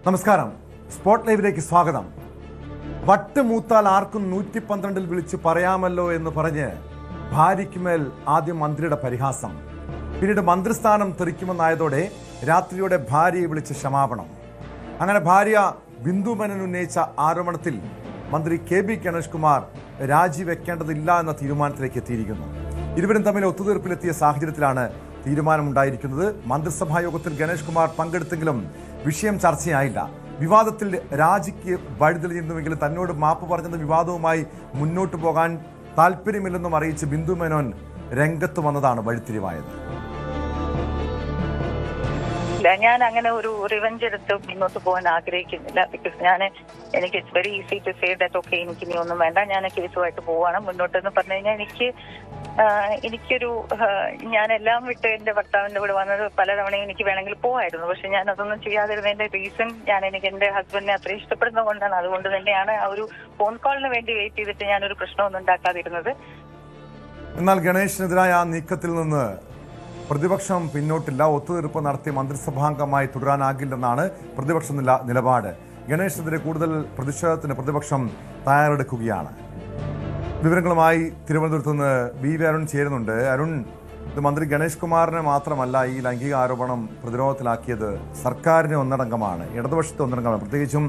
നമസ്കാരം. സ്പോട്ട് ലൈവിലേക്ക് സ്വാഗതം. വട്ടുമൂത്താൽ ആർക്കും 112 വിളിച്ച് പറയാമല്ലോ എന്ന് പറഞ്ഞ് ഭാര്യയ്ക്കുമേൽ ആദ്യം മന്ത്രിയുടെ പരിഹാസം, പിന്നീട് മന്ത്രിസ്ഥാനം തെറിക്കുമെന്നായതോടെ രാത്രിയോടെ ഭാര്യയെ വിളിച്ച് ക്ഷമാപണം. അങ്ങനെ ഭാര്യ ബിന്ദു മേനോൻ ഉന്നയിച്ച ആരോപണത്തിൽ മന്ത്രി KB ഗണേഷ് കുമാർ രാജിവെക്കേണ്ടതില്ല എന്ന തീരുമാനത്തിലേക്ക് എത്തിയിരിക്കുന്നു. ഇരുവരും തമ്മിൽ ഒത്തുതീർപ്പിലെത്തിയ സാഹചര്യത്തിലാണ് തീരുമാനമുണ്ടായിരിക്കുന്നത്. മന്ത്രിസഭാ യോഗത്തിൽ ഗണേഷ് കുമാർ പങ്കെടുത്തെങ്കിലും വിഷയം ചർച്ചയായില്ല. വിവാദത്തിൽ രാജിക്ക് വഴിതെളിഞ്ഞിരുന്നുവെങ്കിലും തന്നോട് മാപ്പ് പറഞ്ഞെന്ന വിവാദവുമായി മുന്നോട്ട് പോകാൻ താല്പര്യമില്ലെന്നും അറിയിച്ച് ബിന്ദു മേനോൻ രംഗത്ത് വന്നതാണ് വഴിത്തിരിവായത്. ഞാൻ അങ്ങനെ ഒരു റിവെഞ്ച് എടുത്ത് മുന്നോട്ട് പോകാൻ ആഗ്രഹിക്കുന്നില്ല. ബിക്കോസ് എനിക്ക് it's very easy to say that okay എനിക്ക് ഇനി ഒന്നും വേണ്ട, ഞാൻ കേസുമായിട്ട് പോവാണ് മുന്നോട്ട് എന്ന് പറഞ്ഞു കഴിഞ്ഞാൽ എനിക്കൊരു ഞാൻ എല്ലാം വിട്ട് എന്റെ ഭർത്താവിന്റെ കൂടെ വന്നത് പലതവണയും എനിക്ക് വേണമെങ്കിൽ പോവായിരുന്നു. പക്ഷെ ഞാൻ അതൊന്നും ചെയ്യാതിരുന്നതിന്റെ റീസൺ എനിക്ക് എന്റെ ഹസ്ബൻഡിനെ അത്ര ഇഷ്ടപ്പെടുന്നത് കൊണ്ടാണ്. അതുകൊണ്ട് തന്നെയാണ് ആ ഒരു ഫോൺ കോളിന് വേണ്ടി വെയിറ്റ് ചെയ്തിട്ട് ഞാനൊരു പ്രശ്നമൊന്നും ഉണ്ടാക്കാതിരുന്നത്. എന്നാൽ ഗണേഷിനെതിരായ ആ നീക്കത്തിൽ നിന്ന് പ്രതിപക്ഷം പിന്നോട്ടില്ല. ഒത്തുതീർപ്പ് നടത്തി മന്ത്രിസഭാംഗമായി തുടരാനാകില്ലെന്നാണ് പ്രതിപക്ഷ നിലപാട്. ഗണേഷിനെതിരെ കൂടുതൽ പ്രതിഷേധത്തിന് പ്രതിപക്ഷം തയ്യാറെടുക്കുകയാണ്. വിവരങ്ങളുമായി തിരുവനന്തപുരത്ത് നിന്ന് BV അരുൺ ചേരുന്നുണ്ട്. അരുൺ, ഇത് മന്ത്രി ഗണേഷ് കുമാറിനെ മാത്രമല്ല ഈ ലൈംഗിക ആരോപണം പ്രതിരോധത്തിലാക്കിയത് സർക്കാരിനെ ഒന്നടങ്കമാണ്, ഇടതുപക്ഷത്തെ ഒന്നടങ്കമാണ്. പ്രത്യേകിച്ചും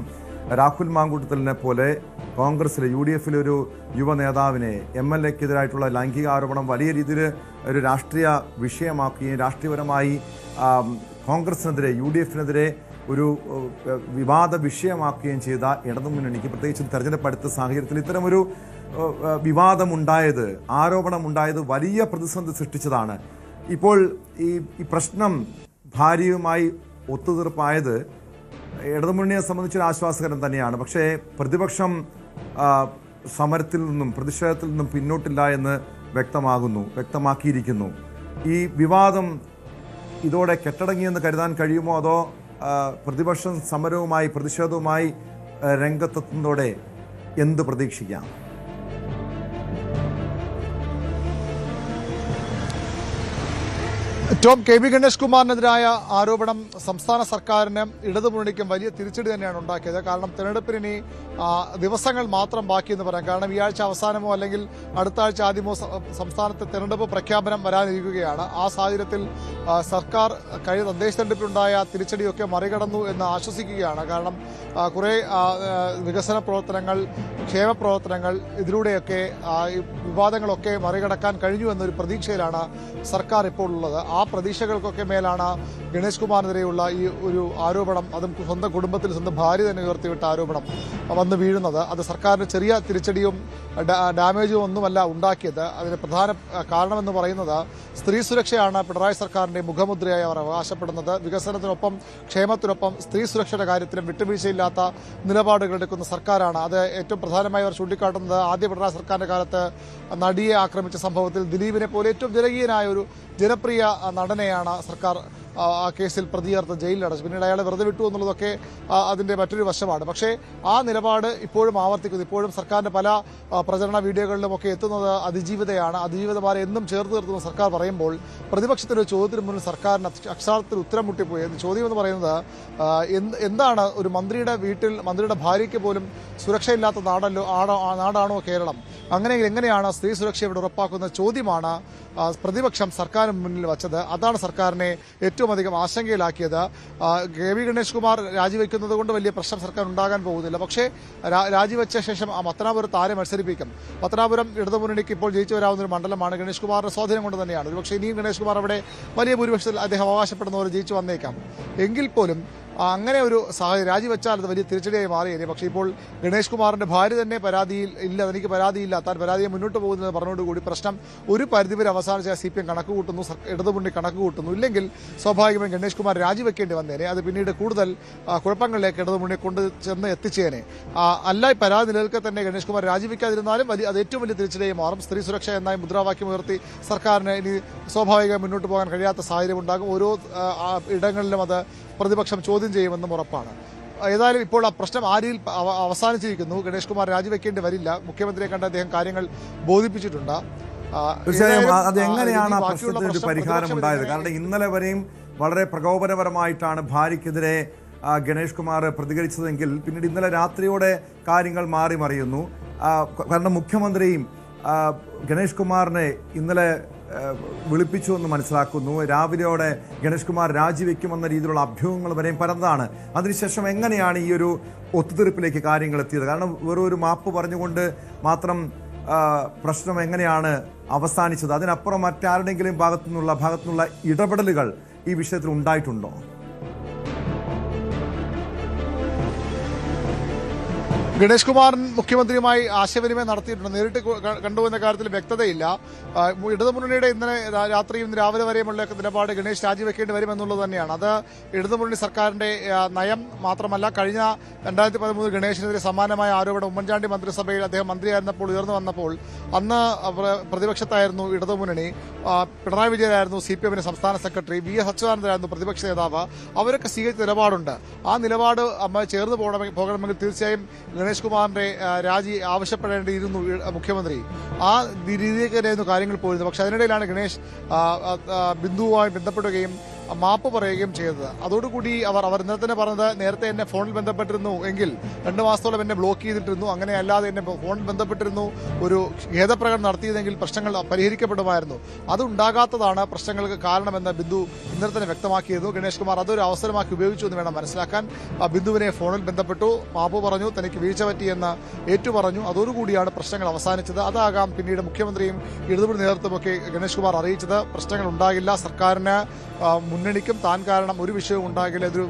രാഹുൽ മാങ്കൂട്ടത്തിലിനെ പോലെ കോൺഗ്രസിലെ UDF-ലെ ഒരു യുവ നേതാവിനെ MLA-ക്കെതിരായിട്ടുള്ള ലൈംഗിക ആരോപണം വലിയ രീതിയിൽ ഒരു രാഷ്ട്രീയ വിഷയമാക്കുകയും രാഷ്ട്രീയപരമായി കോൺഗ്രസിനെതിരെ UDF-നെതിരെ ഒരു വിവാദ വിഷയമാക്കുകയും ചെയ്ത ഇടതുമുന്നണിക്ക് പ്രത്യേകിച്ചും തെരഞ്ഞെടുപ്പ് അടുത്ത സാഹചര്യത്തിൽ ഇത്തരമൊരു വിവാദമുണ്ടായത്, ആരോപണമുണ്ടായത് വലിയ പ്രതിസന്ധി സൃഷ്ടിച്ചതാണ്. ഇപ്പോൾ ഈ പ്രശ്നം ഭാര്യയുമായി ഒത്തുതീർപ്പായത് ഇടതുമുന്നണിയെ സംബന്ധിച്ചൊരു ആശ്വാസകരം തന്നെയാണ്. പക്ഷേ പ്രതിപക്ഷം സമരത്തിൽ നിന്നും പ്രതിഷേധത്തിൽ നിന്നും പിന്നോട്ടില്ല എന്ന് വ്യക്തമാക്കിയിരിക്കുന്നു. ഈ വിവാദം ഇതോടെ കെട്ടടങ്ങിയെന്ന് കരുതാൻ കഴിയുമോ, അതോ പ്രതിപക്ഷം സമരവുമായി പ്രതിഷേധവുമായി രംഗത്തെത്തുന്നതോടെ എന്ത് പ്രതീക്ഷിക്കാം? KB ഗണേഷ് കുമാറിനെതിരായ ആരോപണം സംസ്ഥാന സർക്കാരിന് ഇടതുമുന്നണിക്കും വലിയ തിരിച്ചടി തന്നെയാണ് ഉണ്ടാക്കിയത്. കാരണം തെരഞ്ഞെടുപ്പിന് ഇനി ദിവസങ്ങൾ മാത്രം ബാക്കിയെന്ന് പറയാം. കാരണം ഈ ആഴ്ച അവസാനമോ അല്ലെങ്കിൽ അടുത്ത ആഴ്ച ആദ്യമോ സംസ്ഥാനത്തെ തെരഞ്ഞെടുപ്പ് പ്രഖ്യാപനം വരാനിരിക്കുകയാണ്. ആ സാഹചര്യത്തിൽ സർക്കാർ കഴിഞ്ഞ തദ്ദേശ തെരഞ്ഞെടുപ്പിലുണ്ടായ തിരിച്ചടിയൊക്കെ മറികടന്നു എന്ന് ആശ്വസിക്കുകയാണ്. കാരണം കുറേ വികസന പ്രവർത്തനങ്ങൾ, ക്ഷേമ പ്രവർത്തനങ്ങൾ, ഇതിലൂടെയൊക്കെ വിവാദങ്ങളൊക്കെ മറികടക്കാൻ കഴിഞ്ഞു എന്നൊരു പ്രതീക്ഷയിലാണ് സർക്കാർ ഇപ്പോൾ ഉള്ളത്. ആ പ്രതീക്ഷകൾക്കൊക്കെ മേലാണ് ഗണേഷ് കുമാറിനെതിരെയുള്ള ഈ ഒരു ആരോപണം, അതും സ്വന്തം കുടുംബത്തിൽ സ്വന്തം ഭാര്യ തന്നെ ഉയർത്തിവിട്ട ആരോപണം വന്ന് വീഴുന്നത്. അത് സർക്കാരിന് ചെറിയ തിരിച്ചടിയും ഡാമേജും ഒന്നുമല്ല ഉണ്ടാക്കിയത്. അതിന് പ്രധാന കാരണമെന്ന് പറയുന്നത് സ്ത്രീ സുരക്ഷയാണ് പിണറായി സർക്കാരിന്റെ മുഖമുദ്രയായി അവർ അവകാശപ്പെടുന്നത്. വികസനത്തിനൊപ്പം ക്ഷേമത്തിനൊപ്പം സ്ത്രീ സുരക്ഷയുടെ കാര്യത്തിലും വിട്ടുവീഴ്ചയില്ലാത്ത നിലപാടുകൾ എടുക്കുന്ന സർക്കാരാണ്. അത് ഏറ്റവും പ്രധാനമായി അവർ ചൂണ്ടിക്കാട്ടുന്നത് ആദ്യ പിണറായി സർക്കാരിന്റെ കാലത്ത് നടിയെ ആക്രമിച്ച സംഭവത്തിൽ ദിലീപിനെ പോലെ ഏറ്റവും ജനകീയനായ ഒരു ജനപ്രിയ നടനെയാണ് സർക്കാർ ആ കേസിൽ പ്രതിയേർത്ത് ജയിലിലടച്ചു. പിന്നീട് അയാളെ വെറുതെ വിട്ടു എന്നുള്ളതൊക്കെ അതിൻ്റെ മറ്റൊരു വശമാണ്. പക്ഷേ ആ നിലപാട് ഇപ്പോഴും ആവർത്തിക്കുന്നു. ഇപ്പോഴും സർക്കാരിൻ്റെ പല പ്രചരണ വീഡിയോകളിലുമൊക്കെ എത്തുന്നത് അതിജീവിതയാണ്. അതിജീവിതമാരെ എന്നും ചേർത്ത് നിർത്തുന്ന സർക്കാർ പറയുമ്പോൾ പ്രതിപക്ഷത്തിൻ്റെ ഒരു ചോദ്യത്തിന് മുന്നിൽ സർക്കാരിന് അക്ഷരാർത്ഥത്തിൽ ഉത്തരം മുട്ടിപ്പോയി. ചോദ്യം എന്ന് പറയുന്നത് എന്താണ് ഒരു മന്ത്രിയുടെ വീട്ടിൽ മന്ത്രിയുടെ ഭാര്യയ്ക്ക് പോലും സുരക്ഷയില്ലാത്ത നാടാണോ കേരളം? അങ്ങനെയെങ്കിൽ എങ്ങനെയാണ് സ്ത്രീ സുരക്ഷ ഇവിടെ ഉറപ്പാക്കുന്ന ചോദ്യമാണ് പ്രതിപക്ഷം സർക്കാരിന് മുന്നിൽ വച്ചത്. അതാണ് സർക്കാരിനെ ഏറ്റവും അധികം ആശങ്കയിലാക്കിയത്. KB ഗണേഷ് കുമാർ രാജിവെക്കുന്നത് കൊണ്ട് വലിയ പ്രശ്നം സർക്കാർ ഉണ്ടാകാൻ പോകുന്നില്ല. പക്ഷേ രാജിവെച്ച ശേഷം പത്തനാപുരത്ത് ആരെ മത്സരിപ്പിക്കും? പത്തനാപുരം ഇടതുമുന്നണിക്ക് ഇപ്പോൾ ജയിച്ചു വരാവുന്ന ഒരു മണ്ഡലമാണ്. ഗണേഷ് കുമാറിന്റെ സ്വാധീനം കൊണ്ട് തന്നെയാണ്. ഒരുപക്ഷെ ഇനിയും ഗണേഷ് കുമാർ അവിടെ വലിയ ഭൂരിപക്ഷത്തിൽ അദ്ദേഹം അവകാശപ്പെടുന്ന പോലെ ജയിച്ചു വന്നേക്കാം. എങ്കിൽ പോലും അങ്ങനെ ഒരു സാഹചര്യം രാജിവെച്ചാൽ അത് വലിയ തിരിച്ചടിയായി മാറിയേനെ. പക്ഷേ ഇപ്പോൾ ഗണേഷ് കുമാറിന്റെ ഭാര്യ തന്നെ തനിക്ക് പരാതിയില്ല, താൻ പരാതിയെ മുന്നോട്ട് പോകുന്നത് പറഞ്ഞുകൊണ്ടുകൂടി പ്രശ്നം ഒരു പരിധിവരെ അവസാനിച്ച CPM കണക്ക് കൂട്ടുന്നു, ഇടതുമുന്നണി കണക്ക് കൂട്ടുന്നു. ഇല്ലെങ്കിൽ സ്വാഭാവികമായും ഗണേഷ് കുമാർ രാജിവെക്കേണ്ടി വന്നേനെ. അത് പിന്നീട് കൂടുതൽ കുഴപ്പങ്ങളിലേക്ക് ഇടതുമുന്നണിയെ കൊണ്ട് ചെന്ന് എത്തിച്ചേനെ. അല്ല, പരാതി നിലനിൽക്കെ തന്നെ ഗണേഷ് കുമാർ രാജിവെക്കാതിരുന്നാലും അത് ഏറ്റവും വലിയ തിരിച്ചടിയായി മാറും. സ്ത്രീ സുരക്ഷ എന്നായി മുദ്രാവാക്യം ഉയർത്തി സർക്കാരിന് ഇനി സ്വാഭാവികമായി മുന്നോട്ട് പോകാൻ കഴിയാത്ത സാഹചര്യം ഉണ്ടാകും. ഓരോ ഇടങ്ങളിലും അത് പ്രതിപക്ഷം ചോദ്യം ചെയ്യുമെന്നും ഉറപ്പാണ്. ഏതായാലും ഇപ്പോൾ ആ പ്രശ്നം ആരിൽ അവസാനിച്ചിരിക്കുന്നു. ഗണേഷ് കുമാർ രാജിവെക്കേണ്ടി വരില്ല. മുഖ്യമന്ത്രിയെ കണ്ട് അദ്ദേഹം കാര്യങ്ങൾ ബോധിപ്പിച്ചിട്ടുണ്ട്. തീർച്ചയായും അതെങ്ങനെയാണ് ആ പ്രശ്നത്തിന് ഒരു പരിഹാരം ഉണ്ടായത്? കാരണം ഇന്നലെ വരെയും വളരെ പ്രകോപനപരമായിട്ടാണ് ഭാര്യയ്ക്കെതിരെ ഗണേഷ് കുമാർ പ്രതികരിച്ചതെങ്കിൽ പിന്നീട് ഇന്നലെ രാത്രിയോടെ കാര്യങ്ങൾ മാറി മറിയുന്നു. കാരണം മുഖ്യമന്ത്രിയും ഗണേഷ് കുമാറിനെ ഇന്നലെ വിളിപ്പിച്ചു എന്ന് മനസ്സിലാക്കുന്നു. രാവിലെയോടെ ഗണേഷ് കുമാർ രാജിവെക്കുമെന്ന രീതിയിലുള്ള അഭ്യൂഹങ്ങൾ വരെയും പരന്നതാണ്. അതിനുശേഷം എങ്ങനെയാണ് ഈ ഒരു ഒത്തുതീർപ്പിലേക്ക് കാര്യങ്ങൾ എത്തിയത്? കാരണം വെറൊരു മാപ്പ് പറഞ്ഞുകൊണ്ട് മാത്രം പ്രശ്നം എങ്ങനെയാണ് അവസാനിച്ചത്? അതിനപ്പുറം മറ്റാരുടെങ്കിലും ഭാഗത്തുനിന്നുള്ള ഇടപെടലുകൾ ഈ വിഷയത്തിൽ ഉണ്ടായിട്ടുണ്ടോ? ഗണേഷ് കുമാരൻ മുഖ്യമന്ത്രിയുമായി ആശയവിനിമയം നടത്തിയിട്ടുണ്ട്. നേരിട്ട് കണ്ടുവന്ന കാര്യത്തിൽ വ്യക്തതയില്ല. ഇടതുമുന്നണിയുടെ ഇന്നലെ രാത്രിയും രാവിലെ വരെയുമുള്ള നിലപാട് ഗണേഷ് രാജിവെക്കേണ്ടി വരുമെന്നുള്ളത് തന്നെയാണ്. അത് ഇടതുമുന്നണി സർക്കാരിന്റെ നയം മാത്രമല്ല. കഴിഞ്ഞ 2013 ഗണേഷിനെതിരെ സമാനമായ ആരോപണം ഉമ്മൻചാണ്ടി മന്ത്രിസഭയിൽ അദ്ദേഹം മന്ത്രിയായിരുന്നപ്പോൾ ഉയർന്നു വന്നപ്പോൾ അന്ന് പ്രതിപക്ഷത്തായിരുന്നു ഇടതുമുന്നണി. പിണറായി വിജയനായിരുന്നു CPM സംസ്ഥാന സെക്രട്ടറി, VS അച്യുതാനന്ദനായിരുന്നു പ്രതിപക്ഷ നേതാവ്. അവരൊക്കെ സ്വീകരിച്ച നിലപാടുണ്ട്. ആ നിലപാട് ചേർന്ന് പോകണമെങ്കിൽ തീർച്ചയായും ഗണേഷ് കുമാറിന്റെ രാജി ആവശ്യപ്പെടേണ്ടിയിരുന്നു മുഖ്യമന്ത്രി. ആ രീതിയിലേക്ക് തന്നെയായിരുന്നു കാര്യങ്ങൾ പോയിരുന്നത്. പക്ഷെ അതിനിടയിലാണ് ഗണേഷ് ബിന്ദുവുമായി ബന്ധപ്പെടുകയും മാപ്പ് പറയുകയും ചെയ്തത്. അതോടുകൂടി അവർ ഇന്നലെ തന്നെ പറഞ്ഞത്, നേരത്തെ എന്നെ ഫോണിൽ ബന്ധപ്പെട്ടിരുന്നു എങ്കിൽ 2 മാസത്തോളം എന്നെ ബ്ലോക്ക് ചെയ്തിട്ടിരുന്നു, അങ്ങനെ അല്ലാതെ എന്നെ ഫോണിൽ ബന്ധപ്പെട്ടിരുന്നു, ഒരു ഖേദപ്രകടനം നടത്തിയതെങ്കിൽ പ്രശ്നങ്ങൾ പരിഹരിക്കപ്പെടുമായിരുന്നു. അതുണ്ടാകാത്തതാണ് പ്രശ്നങ്ങൾക്ക് കാരണമെന്ന് ബിന്ദു ഇന്നലെ തന്നെ വ്യക്തമാക്കിയിരുന്നു. ഗണേഷ് കുമാർ അതൊരു അവസരമാക്കി ഉപയോഗിച്ചു എന്ന് വേണം മനസ്സിലാക്കാൻ. ബിന്ദുവിനെ ഫോണിൽ ബന്ധപ്പെട്ടു, മാപ്പ് പറഞ്ഞു, തനിക്ക് വീഴ്ച പറ്റിയെന്ന് ഏറ്റുപറഞ്ഞു. അതോടുകൂടിയാണ് പ്രശ്നങ്ങൾ അവസാനിച്ചത്. അതാകാം പിന്നീട് മുഖ്യമന്ത്രിയും ഇടതുമുന്നണി നേതൃത്വമൊക്കെ ഗണേഷ് കുമാർ അറിയിച്ചത്. പ്രശ്നങ്ങൾ ഉണ്ടാകില്ല, സർക്കാരിന് മുന്നണിക്കും താൻ കാരണം ഒരു വിഷയവും ഉണ്ടാകില്ല, ഇതൊരു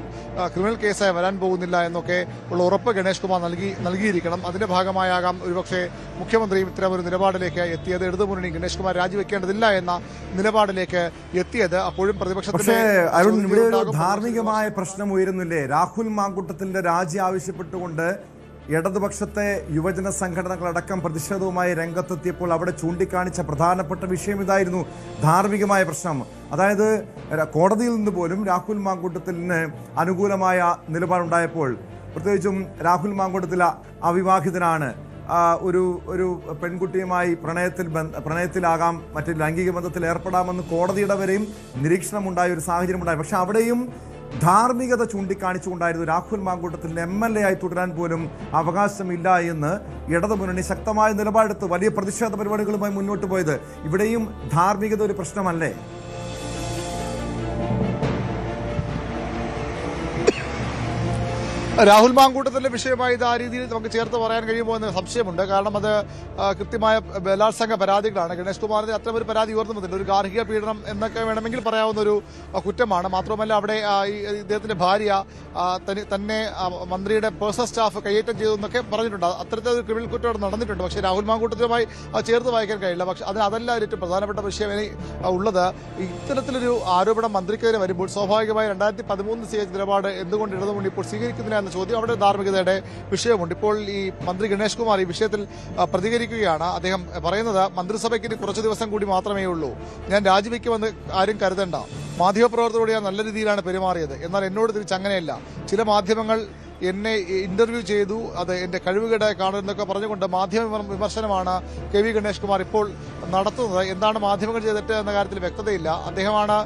ക്രിമിനൽ കേസായി വരാൻ പോകുന്നില്ല എന്നൊക്കെ ഉള്ള ഉറപ്പ് ഗണേഷ് കുമാർ നൽകിയിരിക്കണം. അതിന്റെ ഭാഗമായാകാം ഒരുപക്ഷെ മുഖ്യമന്ത്രിയും ഇത്തരം ഒരു നിലപാടിലേക്ക് എത്തിയത്. ഇടതുമുന്നണി ഗണേഷ് കുമാർ രാജിവെക്കേണ്ടതില്ല എന്ന നിലപാടിലേക്ക് എത്തിയത്. അപ്പോഴും പ്രതിപക്ഷത്തിന്റെ അരുൺ, ഇവിടെ ഒരു ധാർമ്മികമായ പ്രശ്നം ഉയരുന്നില്ലേ? രാഹുൽ മാങ്കൂട്ടത്തിന്റെ രാജി ആവശ്യപ്പെട്ടുകൊണ്ട് ഇടതുപക്ഷത്തെ യുവജന സംഘടനകളടക്കം പ്രതിഷേധവുമായി രംഗത്തെത്തിയപ്പോൾ അവിടെ ചൂണ്ടിക്കാണിച്ച പ്രധാനപ്പെട്ട വിഷയം ഇതായിരുന്നു, ധാർമ്മികമായ പ്രശ്നം. അതായത് കോടതിയിൽ നിന്ന് പോലും രാഹുൽ മാങ്കൂട്ടത്തിന് അനുകൂലമായ നിലപാടുണ്ടായപ്പോൾ, പ്രത്യേകിച്ചും രാഹുൽ മാങ്കൂട്ടത്തിൽ അവിവാഹിതനാണ്, ഒരു പെൺകുട്ടിയുമായി പ്രണയത്തിലാകാം, മറ്റ് ലൈംഗിക ബന്ധത്തിൽ ഏർപ്പെടാമെന്ന് കോടതിയുടെ വരെയും നിരീക്ഷണമുണ്ടായ ഒരു സാഹചര്യമുണ്ടായി. പക്ഷെ അവിടെയും ധാർമ്മികത ചൂണ്ടിക്കാണിച്ചുകൊണ്ടായിരുന്നു രാഹുൽ മാങ്കൂട്ടത്തിൽ MLA ആയി തുടരാൻ പോലും അവകാശമില്ല എന്ന് ഇടതുമുന്നണി ശക്തമായ നിലപാടെടുത്ത് വലിയ പ്രതിഷേധ പരിപാടികളുമായി മുന്നോട്ട് പോയത്. ഇവിടെയും ധാർമ്മികത ഒരു പ്രശ്നമല്ലേ? രാഹുൽ മാങ്കൂട്ടത്തിന്റെ വിഷയമായി ഇത് ആ രീതിയിൽ നമുക്ക് ചേർത്ത് പറയാൻ കഴിയുമോ എന്ന് സംശയമുണ്ട്. കാരണം അത് കൃത്യമായ ബലാത്സംഗ പരാതികളാണ്. ഗണേഷ് കുമാറിന്റെ അത്തരമൊരു പരാതി ഉയർന്നു വന്നിട്ടുണ്ട്. ഒരു ഗാർഹിക പീഡനം എന്നൊക്കെ വേണമെങ്കിൽ പറയാവുന്ന ഒരു കുറ്റമാണ്. മാത്രമല്ല അവിടെ ഇദ്ദേഹത്തിന്റെ ഭാര്യ തന്നെ മന്ത്രിയുടെ പേഴ്സണൽ സ്റ്റാഫ് കയ്യേറ്റം ചെയ്തു എന്നൊക്കെ പറഞ്ഞിട്ടുണ്ട്. അത്തരത്തിലൊരു ക്രിമിനൽ കുറ്റം അവിടെ നടന്നിട്ടുണ്ട്. പക്ഷേ രാഹുൽ മാങ്കൂട്ടത്തുമായി ചേർത്ത് വായിക്കാൻ കഴിയില്ല. പക്ഷെ അതല്ല ഏറ്റവും പ്രധാനപ്പെട്ട വിഷയം ഉള്ളത്. ഇത്തരത്തിലൊരു ആരോപണം മന്ത്രിക്കെതിരെ വരുമ്പോൾ സ്വാഭാവികമായി 2013 സ്വീകരിച്ച നിലപാട് എന്തുകൊണ്ട് ഇടതുമുന്നണി ഇപ്പോൾ സ്വീകരിക്കുന്നില്ല എന്ന ചോദ്യം അവിടെ ധാർമ്മികതയുടെ വിഷയമുണ്ട്. ഇപ്പോൾ ഈ മന്ത്രി ഗണേഷ് കുമാർ ഈ വിഷയത്തിൽ പ്രതികരിക്കുകയാണ്. അദ്ദേഹം പറയുന്നത്, മന്ത്രിസഭയ്ക്ക് കുറച്ച് ദിവസം കൂടി മാത്രമേ ഉള്ളൂ, ഞാൻ രാജിവെക്കുമെന്ന് ആരും കരുതണ്ട. മാധ്യമപ്രവർത്തകരോട് ഞാൻ നല്ല രീതിയിലാണ് പെരുമാറിയത്, എന്നാൽ എന്നോട് തിരിച്ചങ്ങനെയല്ല. ചില മാധ്യമങ്ങൾ എന്നെ ഇന്റർവ്യൂ ചെയ്തു, അത് എന്റെ കഴിവുകേടായി കാണുന്നതൊക്കെ പറഞ്ഞുകൊണ്ട് മാധ്യമ വിമർശനമാണ് KV ഗണേഷ് കുമാർ ഇപ്പോൾ നടത്തുന്നത്. എന്താണ് മാധ്യമങ്ങൾ ചെയ്തിട്ട് എന്ന കാര്യത്തിൽ വ്യക്തതയില്ല. അദ്ദേഹമാണ്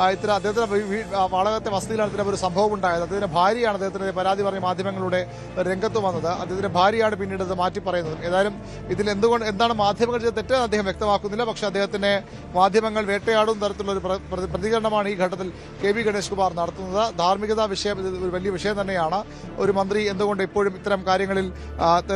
അദ്ദേഹത്തിന്റെ വാളകത്തെ വസതിയിലാണ് ഇത്തരം ഒരു സംഭവം ഉണ്ടായത്. അദ്ദേഹത്തിന്റെ ഭാര്യയാണ് അദ്ദേഹത്തിന് പരാതി പറഞ്ഞ് മാധ്യമങ്ങളുടെ രംഗത്ത് വന്നത്. അദ്ദേഹത്തിന്റെ ഭാര്യയാണ് പിന്നീട് ഇത് മാറ്റി പറയുന്നത്. ഏതായാലും ഇതിൽ എന്താണ് മാധ്യമങ്ങൾ ചെയ്ത തെറ്റ് അദ്ദേഹം വ്യക്തമാക്കുന്നില്ല. പക്ഷേ അദ്ദേഹത്തിന് മാധ്യമങ്ങൾ വേട്ടയാടുന്ന തരത്തിലുള്ള ഒരു പ്രതികരണമാണ് ഈ ഘട്ടത്തിൽ KV ഗണേഷ് കുമാർ നടത്തുന്നത്. ധാർമ്മികതാ വിഷയം ഇത് ഒരു വലിയ വിഷയം തന്നെയാണ്. ഒരു മന്ത്രി എന്തുകൊണ്ട് ഇപ്പോഴും ഇത്തരം കാര്യങ്ങളിൽ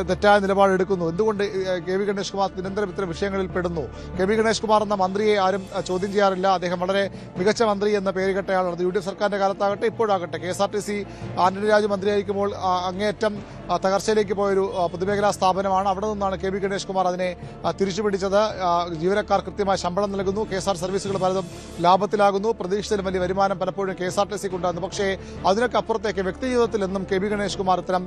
തെറ്റായ നിലപാടെടുക്കുന്നു? എന്തുകൊണ്ട് KV ഗണേഷ് കുമാർ നിരന്തരം ഇത്തരം വിഷയങ്ങളിൽ പെടുന്നു? KV ഗണേഷ് കുമാർ എന്ന മന്ത്രിയെ ആരും ചോദ്യം ചെയ്യാറില്ല. അദ്ദേഹം വളരെ മികച്ച മന്ത്രി എന്ന പേര് കേട്ടയാളാണ്. UDF സർക്കാരിന്റെ കാലത്താകട്ടെ ഇപ്പോഴാകട്ടെ. KSRTC ആന്റണി രാജു മന്ത്രിയായിരിക്കുമ്പോൾ അങ്ങേയറ്റം തകർച്ചയിലേക്ക് പോയൊരു പൊതുമേഖലാ സ്ഥാപനമാണ്. അവിടെ നിന്നാണ് KV ഗണേഷ് കുമാർ അതിനെ തിരിച്ചുപിടിച്ചത്. ജീവനക്കാർ കൃത്യമായ ശമ്പളം നൽകുന്നു, KSR സർവീസുകൾ പലതും ലാഭത്തിലാകുന്നു, പ്രതീക്ഷിച്ചതിലും വലിയ വരുമാനം പലപ്പോഴും KSRTCക്ക് ഉണ്ടാകുന്നു. പക്ഷേ അതിനൊക്കെ അപ്പുറത്തേക്ക് വ്യക്തി ജീവിതത്തിൽ എന്നും KV ഗണേഷ് കുമാർ ഇത്തരം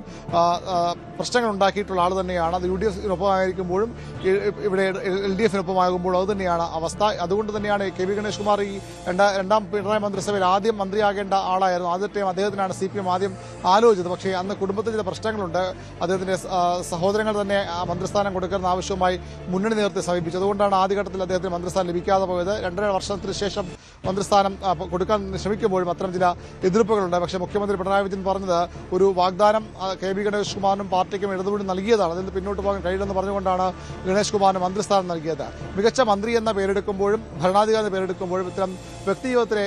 പ്രശ്നങ്ങൾ ഉണ്ടാക്കിയിട്ടുള്ള ആൾ തന്നെയാണ്. അത് UDF-നൊപ്പമായിരിക്കുമ്പോഴും ഇവിടെ LDF-നൊപ്പമാകുമ്പോഴും അത് തന്നെയാണ് അവസ്ഥ. അതുകൊണ്ട് തന്നെയാണ് KV ഗണേഷ് കുമാർ ഈ രണ്ടാം പിണറായി മന്ത്രിസഭയിൽ ആദ്യം മന്ത്രിയാകേണ്ട ആളായിരുന്നു. ആദ്യത്തെ അദ്ദേഹത്തിനാണ് CPM ആദ്യം ആലോചിച്ചത്. പക്ഷേ അന്ന് കുടുംബത്തിൽ ചില പ്രശ്നങ്ങളുണ്ട്. അദ്ദേഹത്തിന്റെ സഹോദരങ്ങൾ തന്നെ മന്ത്രിസ്ഥാനം കൊടുക്കുന്ന ആവശ്യവുമായി മുന്നണി നേതൃത്വത്തെ സമീപിച്ചു. അതുകൊണ്ടാണ് ആദ്യഘട്ടത്തിൽ അദ്ദേഹത്തിന് മന്ത്രിസ്ഥാനം ലഭിക്കാതെ പോയത്. 2.5 വർഷത്തിന് ശേഷം മന്ത്രിസ്ഥാനം കൊടുക്കാൻ ശ്രമിക്കുമ്പോഴും അത്തരം ചില എതിർപ്പുകളുണ്ട്. പക്ഷേ മുഖ്യമന്ത്രി പിണറായി വിജയൻ പറഞ്ഞത് ഒരു വാഗ്ദാനം കെ ബി ഗണേഷ് കുമാറിനും പാർട്ടിക്കും ഇടതുകൂടി നൽകിയതാണ്, അതിൽ പിന്നോട്ട് പോകാൻ കഴിയില്ലെന്ന് പറഞ്ഞുകൊണ്ടാണ് ഗണേഷ് കുമാറിന് മന്ത്രിസ്ഥാനം നൽകിയത്. മികച്ച മന്ത്രി എന്ന പേരെടുക്കുമ്പോഴും ഭരണാധികാരി എന്ന പേരെടുക്കുമ്പോഴും ഇത്തരം വ്യക്തിജീവിതത്തിലെ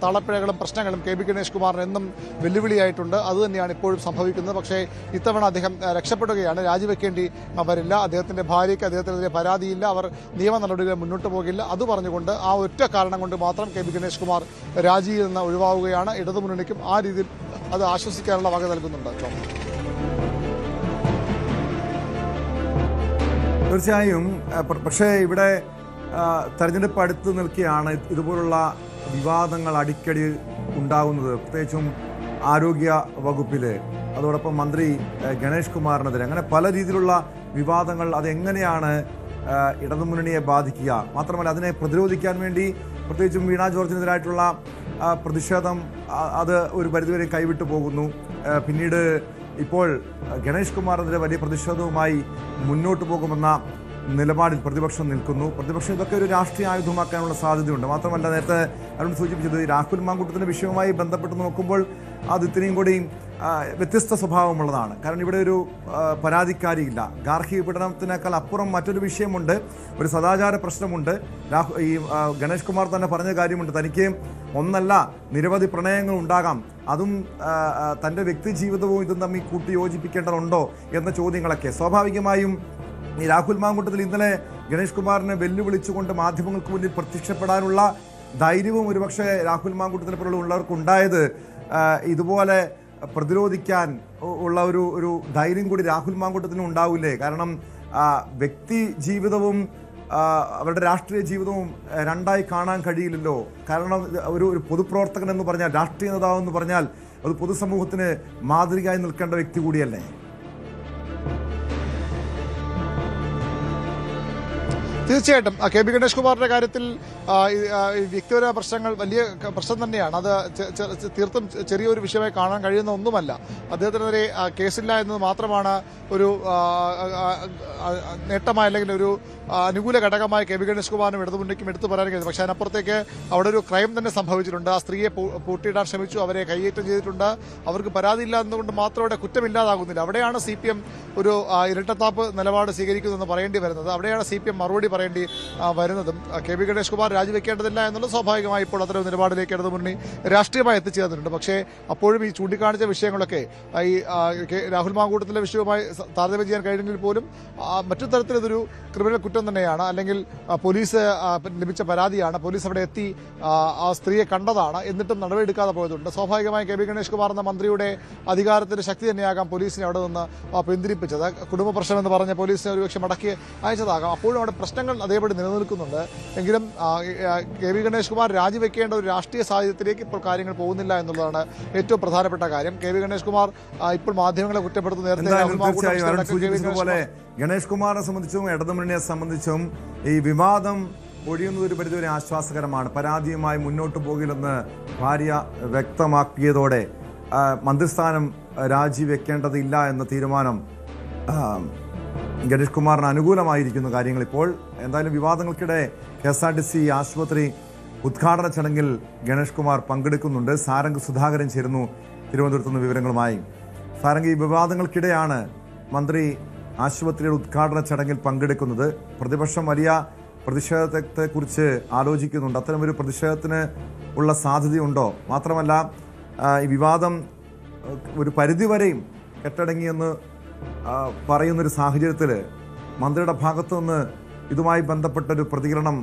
താളപ്പിഴകളും പ്രശ്നങ്ങളും കെ ബി ഗണേഷ് കുമാറിന് എന്നും വെല്ലുവിളിയായിട്ടുണ്ട്. അതുതന്നെയാണ് ഇപ്പോഴും സംഭവിക്കുന്നത്. പക്ഷേ ഇത്തവണ അദ്ദേഹം രക്ഷപ്പെടുകയാണ്. രാജിവെക്കേണ്ടി വരില്ല. അദ്ദേഹത്തിന്റെ ഭാര്യയ്ക്ക് അദ്ദേഹത്തിനെതിരെ പരാതിയില്ല. അവർ നിയമ നടപടികൾ മുന്നോട്ട് പോകില്ല. അത് പറഞ്ഞുകൊണ്ട് ആ ഒറ്റ കാരണം കൊണ്ട് മാത്രം കെ ബി ഗണേഷ് കുമാർ രാജിയിൽ നിന്ന് ഒഴിവാവുകയാണ്. ഇടതുമുന്നണിക്കും ആ രീതിയിൽ അത് ആശ്വസിക്കാനുള്ള വക നൽകുന്നുണ്ട്. തീർച്ചയായും. പക്ഷേ ഇവിടെ തെരഞ്ഞെടുപ്പ് അടുത്ത് നിൽക്കുകയാണ് ഇതുപോലുള്ള വിവാദങ്ങൾ അടിക്കടി ഉണ്ടാകുന്നത്, പ്രത്യേകിച്ചും ആരോഗ്യ വകുപ്പിൽ, അതോടൊപ്പം മന്ത്രി ഗണേഷ് കുമാറിനെതിരെ അങ്ങനെ പല രീതിയിലുള്ള വിവാദങ്ങൾ. അതെങ്ങനെയാണ് ഇടതുമുന്നണിയെ ബാധിക്കുക? മാത്രമല്ല അതിനെ പ്രതിരോധിക്കാൻ വേണ്ടി പ്രത്യേകിച്ചും വീണ ജോർജിനെതിരായിട്ടുള്ള പ്രതിഷേധം അത് ഒരു പരിധിവരെ കൈവിട്ടു പോകുന്നു. പിന്നീട് ഇപ്പോൾ ഗണേഷ് കുമാറിനെതിരെ വലിയ പ്രതിഷേധവുമായി മുന്നോട്ട് പോകുമെന്ന നിലപാടിൽ പ്രതിപക്ഷം നിൽക്കുന്നു. പ്രതിപക്ഷം ഇതൊക്കെ ഒരു രാഷ്ട്രീയ ആയുധമാക്കാനുള്ള സാധ്യതയുണ്ട്. മാത്രമല്ല നേരത്തെ അരുൺ സൂചിപ്പിച്ചത് രാഹുൽ മാങ്കൂട്ടത്തിൻ്റെ വിഷയവുമായി ബന്ധപ്പെട്ട് നോക്കുമ്പോൾ അത് ഇത്രയും കൂടി വ്യത്യസ്ത സ്വഭാവമുള്ളതാണ്. കാരണം ഇവിടെ ഒരു പരാതിക്കാരിയില്ല. ഗാർഹിക പീഡനത്തിനേക്കാൾ അപ്പുറം മറ്റൊരു വിഷയമുണ്ട്, ഒരു സദാചാര പ്രശ്നമുണ്ട്. ഈ ഗണേഷ് കുമാർ തന്നെ പറഞ്ഞ കാര്യമുണ്ട്, തനിക്ക് ഒന്നല്ല നിരവധി പ്രണയങ്ങൾ ഉണ്ടാകാം, അതും തൻ്റെ വ്യക്തി ജീവിതവും ഇതും തമ്മിൽ കൂട്ടി യോജിപ്പിക്കേണ്ടതുണ്ടോ എന്ന ചോദ്യങ്ങളൊക്കെ സ്വാഭാവികമായും ഈ രാഹുൽ മാങ്കൂട്ടത്തിൽ ഇന്നലെ ഗണേഷ് കുമാറിനെ വെല്ലുവിളിച്ചുകൊണ്ട് മാധ്യമങ്ങൾക്ക് മുന്നിൽ പ്രത്യക്ഷപ്പെടാനുള്ള ധൈര്യവും ഒരുപക്ഷെ രാഹുൽ മാങ്കൂട്ടത്തിനെ പോലുള്ള ഉള്ളവർക്കുണ്ടായത് ഇതുപോലെ പ്രതിരോധിക്കാൻ ഉള്ള ഒരു ധൈര്യം കൂടി രാഹുൽ മാങ്കൂട്ടത്തിനും ഉണ്ടാവില്ലേ? കാരണം വ്യക്തി ജീവിതവും അവരുടെ രാഷ്ട്രീയ ജീവിതവും രണ്ടായി കാണാൻ കഴിയില്ലല്ലോ. കാരണം ഒരു പൊതുപ്രവർത്തകൻ എന്ന് പറഞ്ഞാൽ, രാഷ്ട്രീയ നേതാവ് എന്ന് പറഞ്ഞാൽ അത് പൊതുസമൂഹത്തിന് മാതൃകയായി നിൽക്കേണ്ട വ്യക്തി കൂടിയല്ലേ? തീർച്ചയായിട്ടും കെ ബി ഗണേഷ് കുമാറിന്റെ കാര്യത്തിൽ വ്യക്തിപരമായ പ്രശ്നങ്ങൾ വലിയ പ്രശ്നം തന്നെയാണ്. അത് തീർത്തും ചെറിയൊരു വിഷയമായി കാണാൻ കഴിയുന്ന ഒന്നുമല്ല. അദ്ദേഹത്തിനെതിരെ കേസില്ല എന്നത് മാത്രമാണ് ഒരു നേട്ടമായി അല്ലെങ്കിൽ ഒരു അനുകൂല ഘടകമായി കെ ബി ഗണേഷ് കുമാറിനും ഇടതുമുന്നണിക്കും എടുത്തു പറയാൻ കഴിയും. പക്ഷേ അതിനപ്പുറത്തേക്ക് അവിടെ ഒരു ക്രൈം തന്നെ സംഭവിച്ചിട്ടുണ്ട്. ആ സ്ത്രീയെ പൂട്ടിയിടാൻ ശ്രമിച്ചു, അവരെ കയ്യേറ്റം ചെയ്തിട്ടുണ്ട്. അവർക്ക് പരാതിയില്ല എന്നതുകൊണ്ട് മാത്രം അവിടെ കുറ്റമില്ലാതാകുന്നില്ല. അവിടെയാണ് CPM ഒരു ഇരട്ടത്താപ്പ് നിലപാട് സ്വീകരിക്കുന്നതെന്ന് പറയേണ്ടി വരുന്നത്. അവിടെയാണ് CPM മറുപടി പറയേണ്ടി വരുന്നതും. കെ ബി ഗണേഷ് കുമാർ രാജിവെക്കേണ്ടതില്ല എന്നുള്ളത് സ്വാഭാവികമായി ഇപ്പോൾ അത്തരം നിലപാടിലേക്ക് ഇടതുമുന്നണി രാഷ്ട്രീയമായി എത്തിച്ചേർന്നിട്ടുണ്ട്. പക്ഷേ അപ്പോഴും ഈ ചൂണ്ടിക്കാണിച്ച വിഷയങ്ങളൊക്കെ ഈ രാഹുൽ മാങ്കൂട്ടത്തിലെ വിഷയവുമായി താരതമ്യം ചെയ്യാൻ കഴിഞ്ഞെങ്കിൽ പോലും മറ്റു തരത്തിൽ ഇതൊരു ക്രിമിനൽ കുറ്റം തന്നെയാണ്. അല്ലെങ്കിൽ പോലീസ് ലഭിച്ച പരാതിയാണ്, പോലീസ് അവിടെ എത്തി ആ സ്ത്രീയെ കണ്ടതാണ്, എന്നിട്ടും നടപടിയെടുക്കാതെ പോയതുണ്ട്. സ്വാഭാവികമായി കെ ബി ഗണേഷ് കുമാർ എന്ന മന്ത്രിയുടെ അധികാരത്തിന്റെ ശക്തി തന്നെയാകാം പോലീസിനെ അവിടെ നിന്ന് പിന്തിരിപ്പിച്ചത്. കുടുംബ പ്രശ്നം എന്ന് പറഞ്ഞ പോലീസിനെ ഒരുപക്ഷെ മടക്കി അയച്ചതാകാം. അപ്പോഴും അവിടെ പ്രശ്നങ്ങൾ അതേപടി നിലനിൽക്കുന്നുണ്ട്. എങ്കിലും കെ ബി ഗണേഷ് കുമാർ രാജിവെക്കേണ്ട ഒരു രാഷ്ട്രീയ സാഹചര്യത്തിലേക്ക് ഇപ്പോൾ കാര്യങ്ങൾ പോകുന്നില്ല എന്നുള്ളതാണ് ഏറ്റവും പ്രധാനപ്പെട്ട കാര്യം. കെ ബി ഗണേഷ് കുമാർ ഇപ്പോൾ മാധ്യമങ്ങളെ കുറ്റപ്പെടുത്തുന്ന പോലെ ഗണേഷ് കുമാറിനെ സംബന്ധിച്ചും ഇടതുമുന്നണിയെ സംബന്ധിച്ചും ഈ വിവാദം ഒഴിയുന്നത് ഒരു പരിധിവരെ ആശ്വാസകരമാണ്. പരാതിയുമായി മുന്നോട്ട് പോകില്ലെന്ന് ഭാര്യ വ്യക്തമാക്കിയതോടെ മന്ത്രിസ്ഥാനം രാജിവെക്കേണ്ടതില്ല എന്ന തീരുമാനം ഗണേഷ് കുമാറിന് അനുകൂലമായിരിക്കുന്നു കാര്യങ്ങൾ. ഇപ്പോൾ എന്തായാലും വിവാദങ്ങൾക്കിടെ KSRTC ആശുപത്രി ഉദ്ഘാടന ചടങ്ങിൽ ഗണേഷ് കുമാർ പങ്കെടുക്കുന്നുണ്ട്. സാരംഗ് സുധാകരൻ ചേരുന്നു തിരുവനന്തപുരത്ത് നിന്ന് വിവരങ്ങളുമായി. സാരംഗ്, ഈ വിവാദങ്ങൾക്കിടെയാണ് മന്ത്രി ആശുപത്രിയുടെ ഉദ്ഘാടന ചടങ്ങിൽ പങ്കെടുക്കുന്നത്. പ്രതിപക്ഷം വലിയ പ്രതിഷേധത്തെക്കുറിച്ച് ആലോചിക്കുന്നുണ്ട്. അത്തരമൊരു പ്രതിഷേധത്തിന് ഉള്ള സാധ്യതയുണ്ടോ? മാത്രമല്ല ഈ വിവാദം ഒരു പരിധിവരെയും കെട്ടടങ്ങിയെന്ന് പറയുന്നൊരു സാഹചര്യത്തിൽ മന്ത്രിയുടെ ഭാഗത്തു നിന്ന് ഇതുമായി ബന്ധപ്പെട്ടൊരു പ്രതികരണം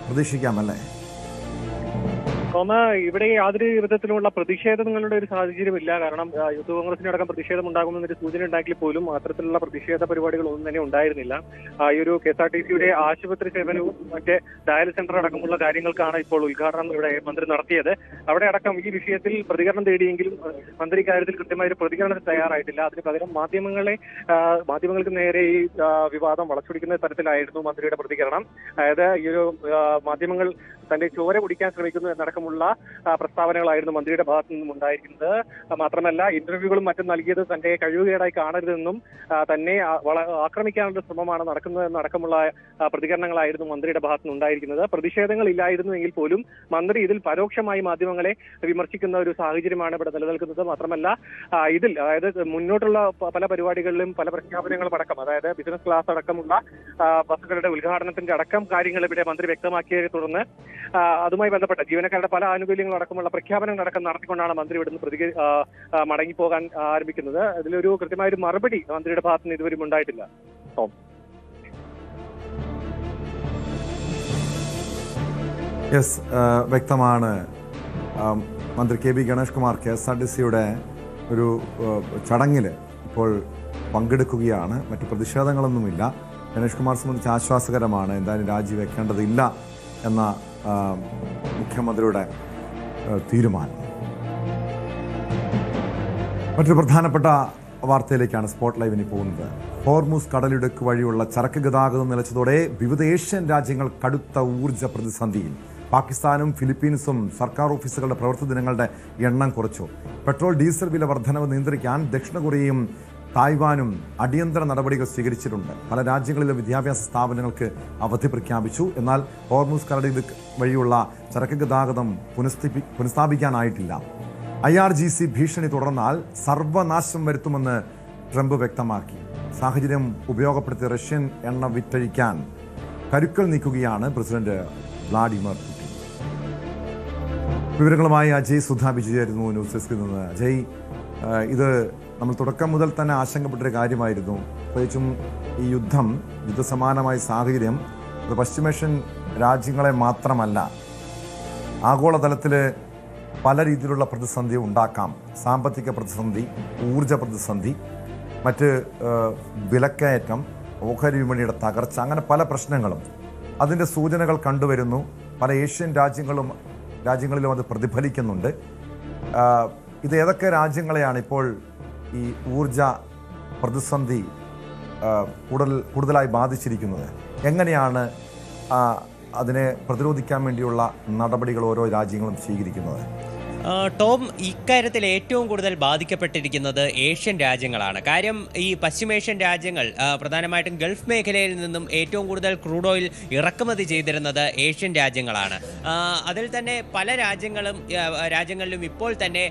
പ്രതീക്ഷിക്കാമല്ലേ? ഇവിടെ യാതൊരു വിധത്തിലുള്ള പ്രതിഷേധങ്ങളുടെ ഒരു സാഹചര്യമില്ല. കാരണം യൂത്ത് കോൺഗ്രസിനടക്കം പ്രതിഷേധം ഉണ്ടാകുമെന്നൊരു സൂചന ഉണ്ടാക്കിയ പോലും അത്തരത്തിലുള്ള പ്രതിഷേധ പരിപാടികൾ ഒന്നും തന്നെ ഉണ്ടായിരുന്നില്ല. ഈ ഒരു KSRTCയുടെ ആശുപത്രി സേവനവും മറ്റേ ഡയാലിസിസ് സെന്റർ അടക്കമുള്ള കാര്യങ്ങൾക്കാണ് ഇപ്പോൾ ഉദ്ഘാടനം ഇവിടെ മന്ത്രി നടത്തിയത്. അവിടെ അടക്കം ഈ വിഷയത്തിൽ പ്രതികരണം തേടിയെങ്കിലും മന്ത്രി കാര്യത്തിൽ കൃത്യമായ ഒരു പ്രതികരണത്തിന് തയ്യാറായിട്ടില്ല. അതിന് പകരം മാധ്യമങ്ങൾക്ക് നേരെ ഈ വിവാദം വളച്ചൊടിക്കുന്ന തരത്തിലായിരുന്നു മന്ത്രിയുടെ പ്രതികരണം. അതായത് ഈ ഒരു മാധ്യമങ്ങൾ തന്റെ ചോര കുടിക്കാൻ ശ്രമിക്കുന്നു എന്നടക്കം അടക്കമുള്ള പ്രസ്താവനകളായിരുന്നു മന്ത്രിയുടെ ഭാഗത്തു നിന്നും ഉണ്ടായിരിക്കുന്നത്. മാത്രമല്ല ഇന്റർവ്യൂകളും മറ്റും നൽകിയത് തന്റെ കഴിവുകേടായി കാണരുതെന്നും തന്നെ ആക്രമിക്കാനുള്ള ശ്രമമാണ് നടക്കുന്നതെന്നടക്കമുള്ള പ്രതികരണങ്ങളായിരുന്നു മന്ത്രിയുടെ ഭാഗത്തു നിന്നുണ്ടായിരിക്കുന്നത്. പ്രതിഷേധങ്ങൾ ഇല്ലായിരുന്നുവെങ്കിൽ പോലും മന്ത്രി ഇതിൽ പരോക്ഷമായി മാധ്യമങ്ങളെ വിമർശിക്കുന്ന ഒരു സാഹചര്യമാണ് ഇവിടെ നിലനിൽക്കുന്നത്. മാത്രമല്ല ഇതിൽ അതായത് മുന്നോട്ടുള്ള പല പരിപാടികളിലും പല പ്രഖ്യാപനങ്ങളും അടക്കം, അതായത് ബിസിനസ് ക്ലാസ് അടക്കമുള്ള ബസ്സുകളുടെ ഉദ്ഘാടനത്തിന്റെ അടക്കം കാര്യങ്ങൾ ഇവിടെ മന്ത്രി വ്യക്തമാക്കിയതിനെ തുടർന്ന് അതുമായി ബന്ധപ്പെട്ട ജീവനക്കാരുടെ പല ആനുകൂല്യങ്ങളും അടക്കമുള്ള പ്രഖ്യാപനങ്ങളടക്കം നടത്തിക്കൊണ്ടാണ് മന്ത്രി ഇവിടുന്ന് മടങ്ങിപ്പോകാൻ ആരംഭിക്കുന്നത്. ഇതിലൊരു കൃത്യമായൊരു മറുപടി മന്ത്രിയുടെ ഭാഗത്ത് നിന്ന് ഇതുവരെയും ഉണ്ടായിട്ടില്ല. യെസ്, വ്യക്തമാണ്. മന്ത്രി കെ ബി ഗണേഷ് കുമാർ KSRTCയുടെ ഒരു ചടങ്ങിൽ ഇപ്പോൾ പങ്കെടുക്കുകയാണ്. മറ്റു പ്രതിഷേധങ്ങളൊന്നുമില്ല. ഗണേഷ് കുമാർ സംബന്ധിച്ച് ആശ്വാസകരമാണ്. എന്തായാലും രാജിവെക്കേണ്ടതില്ല എന്ന മുഖ്യമന്ത്രിയുടെ തീരുമാനം. മറ്റൊരു പ്രധാനപ്പെട്ട വാർത്തയിലേക്കാണ് സ്പോട്ട് ലൈവിന് പോകുന്നത്. ഹോർമുസ് കടലിടുക്ക് വഴിയുള്ള ചരക്ക് ഗതാഗതം നിലച്ചതോടെ വിവിധ ഏഷ്യൻ രാജ്യങ്ങൾ കടുത്ത ഊർജ്ജ പ്രതിസന്ധിയിൽ. പാകിസ്ഥാനും ഫിലിപ്പീൻസും സർക്കാർ ഓഫീസുകളുടെ പ്രവൃത്തി ദിനങ്ങളുടെ എണ്ണം കുറച്ചു. പെട്രോൾ ഡീസൽ വില വർധനവ് നിയന്ത്രിക്കാൻ ദക്ഷിണ കൊറിയയും തായ്വാനും അടിയന്തര നടപടികൾ സ്വീകരിച്ചിട്ടുണ്ട്. പല രാജ്യങ്ങളിലും വിദ്യാഭ്യാസ സ്ഥാപനങ്ങൾക്ക് അവധി പ്രഖ്യാപിച്ചു. എന്നാൽ ഹോർമുസ് കടലിടുക്ക് വഴിയുള്ള ചരക്ക് ഗതാഗതം പുനഃസ്ഥാപിക്കാനായിട്ടില്ല. IRGC ഭീഷണി തുടർന്നാൽ സർവനാശം വരുത്തുമെന്ന് ട്രംപ് വ്യക്തമാക്കി. സാഹചര്യം ഉപയോഗപ്പെടുത്തി റഷ്യൻ എണ്ണ വിറ്റഴിക്കാൻ കരുക്കൾ നീക്കുകയാണ് പ്രസിഡന്റ് വ്ളാഡിമിർ പുടിൻ. വിവരങ്ങളുമായി അജയ് സുധാബിജു ചേരുന്നു ന്യൂസ് ഡെസ്കിൽ നിന്ന്. അജയ്, ഇത് നമ്മൾ തുടക്കം മുതൽ തന്നെ ആശങ്കപ്പെട്ടൊരു കാര്യമായിരുന്നു. പ്രത്യേകിച്ചും ഈ യുദ്ധസമാനമായ സാഹചര്യം അത് പശ്ചിമേഷ്യൻ രാജ്യങ്ങളെ മാത്രമല്ല, ആഗോളതലത്തിൽ പല രീതിയിലുള്ള പ്രതിസന്ധി ഉണ്ടാക്കാം. സാമ്പത്തിക പ്രതിസന്ധി, ഊർജ പ്രതിസന്ധി, മറ്റ് വിലക്കയറ്റം, ഓഹരി വിപണിയുടെ തകർച്ച, അങ്ങനെ പല പ്രശ്നങ്ങളും അതിൻ്റെ സൂചനകൾ കണ്ടുവരുന്നു. പല ഏഷ്യൻ രാജ്യങ്ങളിലും അത് പ്രതിഫലിക്കുന്നുണ്ട്. ഇത് ഏതൊക്കെ രാജ്യങ്ങളെയാണ് ഇപ്പോൾ ഈ ഊർജ പ്രതിസന്ധി കൂടുതലായി ബാധിച്ചിരിക്കുന്നത്? എങ്ങനെയാണ് അതിനെ പ്രതിരോധിക്കാൻ വേണ്ടിയുള്ള നടപടികൾ ഓരോ രാജ്യങ്ങളും സ്വീകരിക്കുന്നത്? ടോം, ഇക്കാര്യത്തിൽ ഏറ്റവും കൂടുതൽ ബാധിക്കപ്പെട്ടിരിക്കുന്നത് ഏഷ്യൻ രാജ്യങ്ങളാണ്. കാര്യം ഈ പശ്ചിമേഷ്യൻ രാജ്യങ്ങൾ പ്രധാനമായിട്ടും ഗൾഫ് മേഖലയിൽ നിന്നും ഏറ്റവും കൂടുതൽ ക്രൂഡ് ഓയിൽ ഇറക്കുമതി ചെയ്തിരുന്നത് ഏഷ്യൻ രാജ്യങ്ങളാണ്. അതിൽ തന്നെ പല രാജ്യങ്ങളിലും ഇപ്പോൾ തന്നെ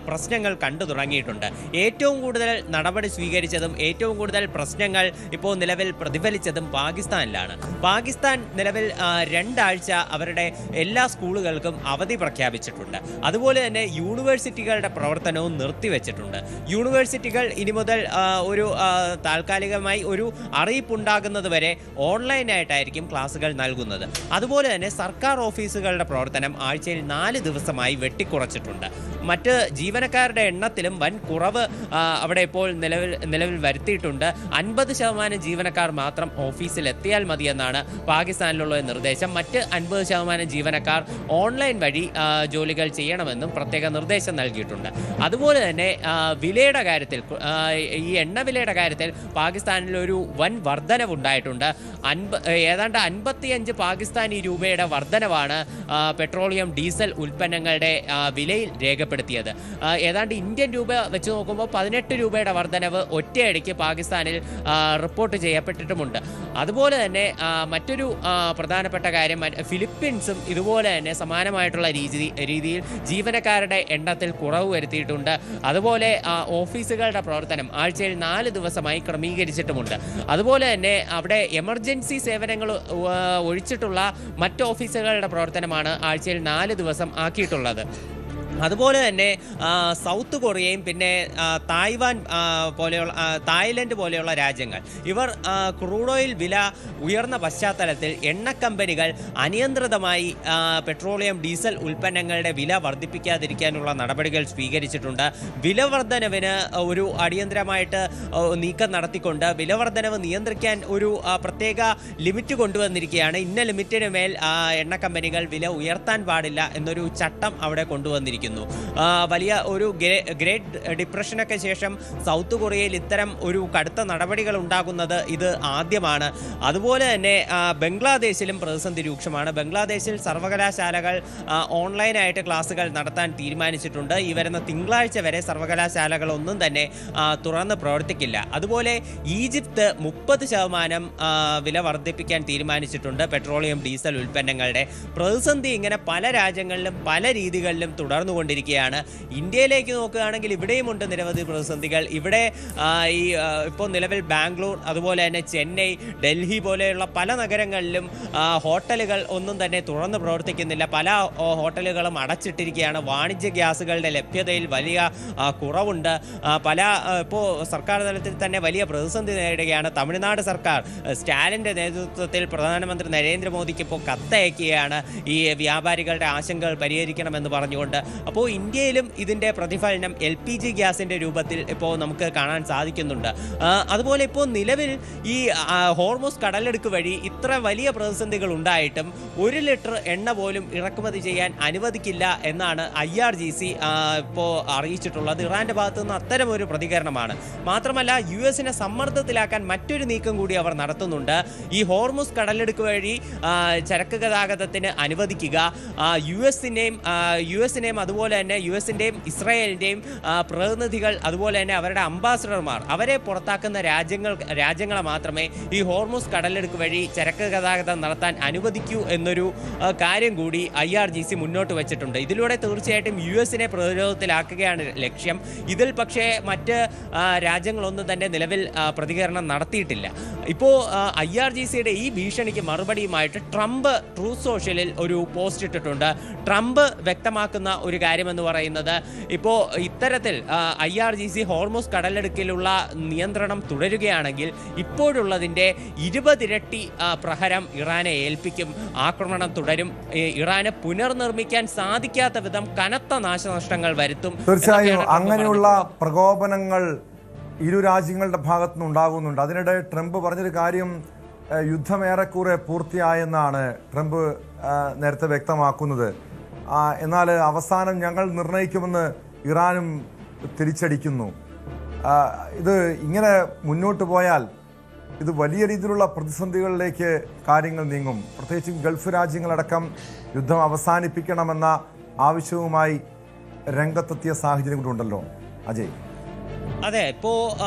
പ്രശ്നങ്ങൾ കണ്ടു തുടങ്ങിയിട്ടുണ്ട്. ഏറ്റവും കൂടുതൽ നടപടി സ്വീകരിച്ചതും ഏറ്റവും കൂടുതൽ പ്രശ്നങ്ങൾ ഇപ്പോൾ നിലവിൽ പ്രതിഫലിച്ചതും പാകിസ്ഥാനിലാണ്. പാകിസ്ഥാൻ നിലവിൽ 2 ആഴ്ച അവരുടെ എല്ലാ സ്കൂളുകൾക്കും അവധി പ്രഖ്യാപിച്ചിട്ടുണ്ട്. അതുപോലെ തന്നെ യൂണിവേഴ്സിറ്റികളുടെ പ്രവർത്തനവും നിർത്തിവെച്ചിട്ടുണ്ട്. യൂണിവേഴ്സിറ്റികൾ ഇനി മുതൽ ഒരു താൽക്കാലികമായി ഒരു അറിയിപ്പുണ്ടാകുന്നത് വരെ ഓൺലൈനായിട്ടായിരിക്കും ക്ലാസുകൾ നൽകുന്നത്. അതുപോലെ തന്നെ സർക്കാർ ഓഫീസുകളുടെ പ്രവർത്തനം ആഴ്ചയിൽ 4 ദിവസമായി വെട്ടിക്കുറച്ചിട്ടുണ്ട്. മറ്റ് ജീവനക്കാരുടെ എണ്ണത്തിലും വൻ കുറവ് അവിടെ ഇപ്പോൾ നിലവിൽ വരുത്തിയിട്ടുണ്ട്. 50% ജീവനക്കാർ മാത്രം ഓഫീസിൽ എത്തിയാൽ മതിയെന്നാണ് പാകിസ്ഥാനിലുള്ള നിർദ്ദേശം. മറ്റ് 50% ജീവനക്കാർ ഓൺലൈൻ വഴി ജോലികൾ ചെയ്യണമെന്നും പ്രത്യേക നിർദ്ദേശം നൽകിയിട്ടുണ്ട്. അതുപോലെ തന്നെ വിലയുടെ കാര്യത്തിൽ, ഈ എണ്ണ വിലയുടെ കാര്യത്തിൽ പാകിസ്ഥാനിൽ ഒരു വൻ വർധനവുണ്ടായിട്ടുണ്ട്. ഏതാണ്ട് 55 പാകിസ്ഥാനി രൂപയുടെ വർധനവാണ് പെട്രോളിയം ഡീസൽ ഉൽപ്പന്നങ്ങളുടെ വിലയിൽ രേഖപ്പെടുത്തിയത്. ഏതാണ്ട് ഇന്ത്യൻ രൂപ വെച്ച് നോക്കുമ്പോൾ 18 രൂപയുടെ വർധനവ് ഒറ്റയടിക്ക് പാകിസ്ഥാനിൽ റിപ്പോർട്ട് ചെയ്യപ്പെട്ടിട്ടുമുണ്ട്. അതുപോലെ തന്നെ മറ്റൊരു പ്രധാനപ്പെട്ട കാര്യം, ഫിലിപ്പീൻസും ഇതുപോലെ തന്നെ സമാനമായിട്ടുള്ള രീതിയിൽ ജീവനക്കാരുടെ എണ്ണത്തിൽ കുറവ് വരുത്തിയിട്ടുണ്ട്. അതുപോലെ ഓഫീസുകളുടെ പ്രവർത്തനം ആഴ്ചയിൽ 4 ദിവസമായി ക്രമീകരിച്ചിട്ടുമുണ്ട്. അതുപോലെ തന്നെ അവിടെ എമർജൻസി സേവനങ്ങൾ ഒഴിച്ചിട്ടുള്ള മറ്റ് ഓഫീസുകളുടെ പ്രവർത്തനമാണ് ആഴ്ചയിൽ 4 ദിവസം ആക്കിയിട്ടുള്ളത്. അതുപോലെ തന്നെ സൗത്ത് കൊറിയയും പിന്നെ തായ്ലൻഡ് പോലെയുള്ള രാജ്യങ്ങൾ ഇവർ ക്രൂഡ് ഓയിൽ വില ഉയർന്ന പശ്ചാത്തലത്തിൽ എണ്ണ കമ്പനികൾ അനിയന്ത്രിതമായി പെട്രോളിയം ഡീസൽ ഉൽപ്പന്നങ്ങളുടെ വില വർദ്ധിപ്പിക്കാതിരിക്കാനുള്ള നടപടികൾ സ്വീകരിച്ചിട്ടുണ്ട്. വില വർധനവിന് ഒരു അടിയന്തരമായിട്ട് നീക്കം നടത്തിക്കൊണ്ട് വില വർധനവ് നിയന്ത്രിക്കാൻ ഒരു പ്രത്യേക ലിമിറ്റ് കൊണ്ടുവന്നിരിക്കുകയാണ്. ഇന്ന ലിമിറ്റിന് മേൽ എണ്ണ കമ്പനികൾ വില ഉയർത്താൻ പാടില്ല എന്നൊരു ചട്ടം അവിടെ കൊണ്ടുവന്നിരിക്കുന്നു. തുടർന്നുകൊണ്ടിരിക്കുന്നു. വലിയ ഒരു ഗ്രേറ്റ് ഡിപ്രഷനൊക്കെ ശേഷം സൗത്ത് കൊറിയയിൽ ഇത്തരം ഒരു കടുത്ത നടപടികൾ ഉണ്ടാകുന്നത് ഇത് ആദ്യമാണ്. അതുപോലെ തന്നെ ബംഗ്ലാദേശിലും പ്രതിസന്ധി രൂക്ഷമാണ്. ബംഗ്ലാദേശിൽ സർവകലാശാലകൾ ഓൺലൈനായിട്ട് ക്ലാസുകൾ നടത്താൻ തീരുമാനിച്ചിട്ടുണ്ട്. ഈ വരുന്ന തിങ്കളാഴ്ച വരെ സർവകലാശാലകളൊന്നും തന്നെ തുറന്ന് പ്രവർത്തിക്കില്ല. അതുപോലെ ഈജിപ്ത് 30% വില വർദ്ധിപ്പിക്കാൻ തീരുമാനിച്ചിട്ടുണ്ട് പെട്രോളിയം ഡീസൽ ഉൽപ്പന്നങ്ങളുടെ. പ്രതിസന്ധി ഇങ്ങനെ പല രാജ്യങ്ങളിലും പല രീതികളിലും തുടർന്നുകൊണ്ടിരിക്കുകയാണ്. ഇന്ത്യയിലേക്ക് നോക്കുകയാണെങ്കിൽ ഇവിടെയുമുണ്ട് നിരവധി പ്രതിസന്ധികൾ. ഇവിടെ ഇപ്പോൾ നിലവിൽ ബാംഗ്ലൂർ, അതുപോലെ തന്നെ ചെന്നൈ, ഡൽഹി പോലെയുള്ള പല നഗരങ്ങളിലും ഹോട്ടലുകൾ ഒന്നും തന്നെ തുറന്ന് പ്രവർത്തിക്കുന്നില്ല. പല ഹോട്ടലുകളും അടച്ചിട്ടിരിക്കുകയാണ്. വാണിജ്യ ഗ്യാസുകളുടെ ലഭ്യതയിൽ വലിയ കുറവുണ്ട്. ഇപ്പോൾ സർക്കാർ തലത്തിൽ തന്നെ വലിയ പ്രതിസന്ധി നേരിടുകയാണ്. തമിഴ്നാട് സർക്കാർ സ്റ്റാലിൻ്റെ നേതൃത്വത്തിൽ പ്രധാനമന്ത്രി നരേന്ദ്രമോദിക്ക് ഇപ്പോൾ കത്തയക്കുകയാണ് ഈ വ്യാപാരികളുടെ ആശങ്കകൾ പരിഹരിക്കണമെന്ന് പറഞ്ഞുകൊണ്ട്. അപ്പോൾ ഇന്ത്യയിലും ഇതിൻ്റെ പ്രതിഫലനം LPG ഗ്യാസിൻ്റെ രൂപത്തിൽ ഇപ്പോൾ നമുക്ക് കാണാൻ സാധിക്കുന്നുണ്ട്. അതുപോലെ ഇപ്പോൾ നിലവിൽ ഈ ഹോർമുസ് കടലെടുക്ക് വഴി ഇത്ര വലിയ പ്രതിസന്ധികൾ ഉണ്ടായിട്ടും 1 ലിറ്റർ എണ്ണ പോലും ഇറക്കുമതി ചെയ്യാൻ അനുവദിക്കില്ല എന്നാണ് IRGC ഇപ്പോൾ അറിയിച്ചിട്ടുള്ളത്. ഇറാന്റെ ഭാഗത്തു നിന്ന് അത്തരം ഒരു പ്രതികരണമാണ്. മാത്രമല്ല US-നെ സമ്മർദ്ദത്തിലാക്കാൻ മറ്റൊരു നീക്കം കൂടി അവർ നടത്തുന്നുണ്ട്. ഈ ഹോർമുസ് കടലെടുക്ക് വഴി ചരക്ക് ഗതാഗതത്തിന് അനുവദിക്കുക. US-നെയും അതുപോലെ തന്നെ US-ന്റെയും ഇസ്രായേലിൻ്റെയും പ്രതിനിധികൾ, അതുപോലെ തന്നെ അവരുടെ അംബാസഡർമാർ, അവരെ പുറത്താക്കുന്ന രാജ്യങ്ങളെ മാത്രമേ ഈ ഹോർമുസ് കടലെടുക്ക് വഴി ചരക്ക് ഗതാഗതം നടത്താൻ അനുവദിക്കൂ എന്നൊരു കാര്യം കൂടി IRGC മുന്നോട്ട് വെച്ചിട്ടുണ്ട്. ഇതിലൂടെ തീർച്ചയായിട്ടും US-നെ പ്രതിരോധത്തിലാക്കുകയാണ് ലക്ഷ്യം. ഇതിൽ പക്ഷേ മറ്റ് രാജ്യങ്ങളൊന്നും തന്നെ നിലവിൽ പ്രതികരണം നടത്തിയിട്ടില്ല. ഇപ്പോൾ IRGCയുടെ ഈ ഭീഷണിക്ക് മറുപടിയുമായിട്ട് ട്രംപ് ട്രൂത്ത് സോഷ്യലിൽ ഒരു പോസ്റ്റ് ഇട്ടിട്ടുണ്ട്. ട്രംപ് വ്യക്തമാക്കുന്ന ഒരു കാര്യമെന്ന് പറയുന്നത്, ഇപ്പോൾ ഇത്തരത്തിൽ IRGC ഹോർമുസ് കടലെടുക്കിലുള്ള നിയന്ത്രണം തുടരുകയാണെങ്കിൽ ഇപ്പോഴുള്ളതിൻ്റെ 20 ഇരട്ടി പ്രഹരം ഇറാനെ ഏൽപ്പിക്കും. ആക്രമണം തുടരും. ഇറാനെ പുനർനിർമ്മിക്കാൻ സാധിക്കാത്ത വിധം കനത്ത നാശനഷ്ടങ്ങൾ വരുത്തും. തീർച്ചയായും അങ്ങനെയുള്ള പ്രകോപനങ്ങൾ ഇരു രാജ്യങ്ങളുടെ ഭാഗത്തുനിന്ന് ഉണ്ടാകുന്നുണ്ട്. അതിനിടെ ട്രംപ് പറഞ്ഞൊരു കാര്യം, യുദ്ധം ഏറെക്കുറെ പൂർത്തിയായെന്നാണ് ട്രംപ് നേരത്തെ വ്യക്തമാക്കുന്നത്. എന്നാൽ അവസാനം ഞങ്ങൾ നിർണയിക്കുമെന്ന് ഇറാനും തിരിച്ചടിക്കുന്നു. ഇത് ഇങ്ങനെ മുന്നോട്ട് പോയാൽ ഇത് വലിയ രീതിയിലുള്ള പ്രതിസന്ധികളിലേക്ക് കാര്യങ്ങൾ നീങ്ങും. പ്രത്യേകിച്ചും ഗൾഫ് രാജ്യങ്ങളടക്കം യുദ്ധം അവസാനിപ്പിക്കണമെന്ന ആവശ്യവുമായി രംഗത്തെത്തിയ സാഹചര്യം കൂടി ഉണ്ടല്ലോ അജയ്. അതെ, ഇപ്പോൾ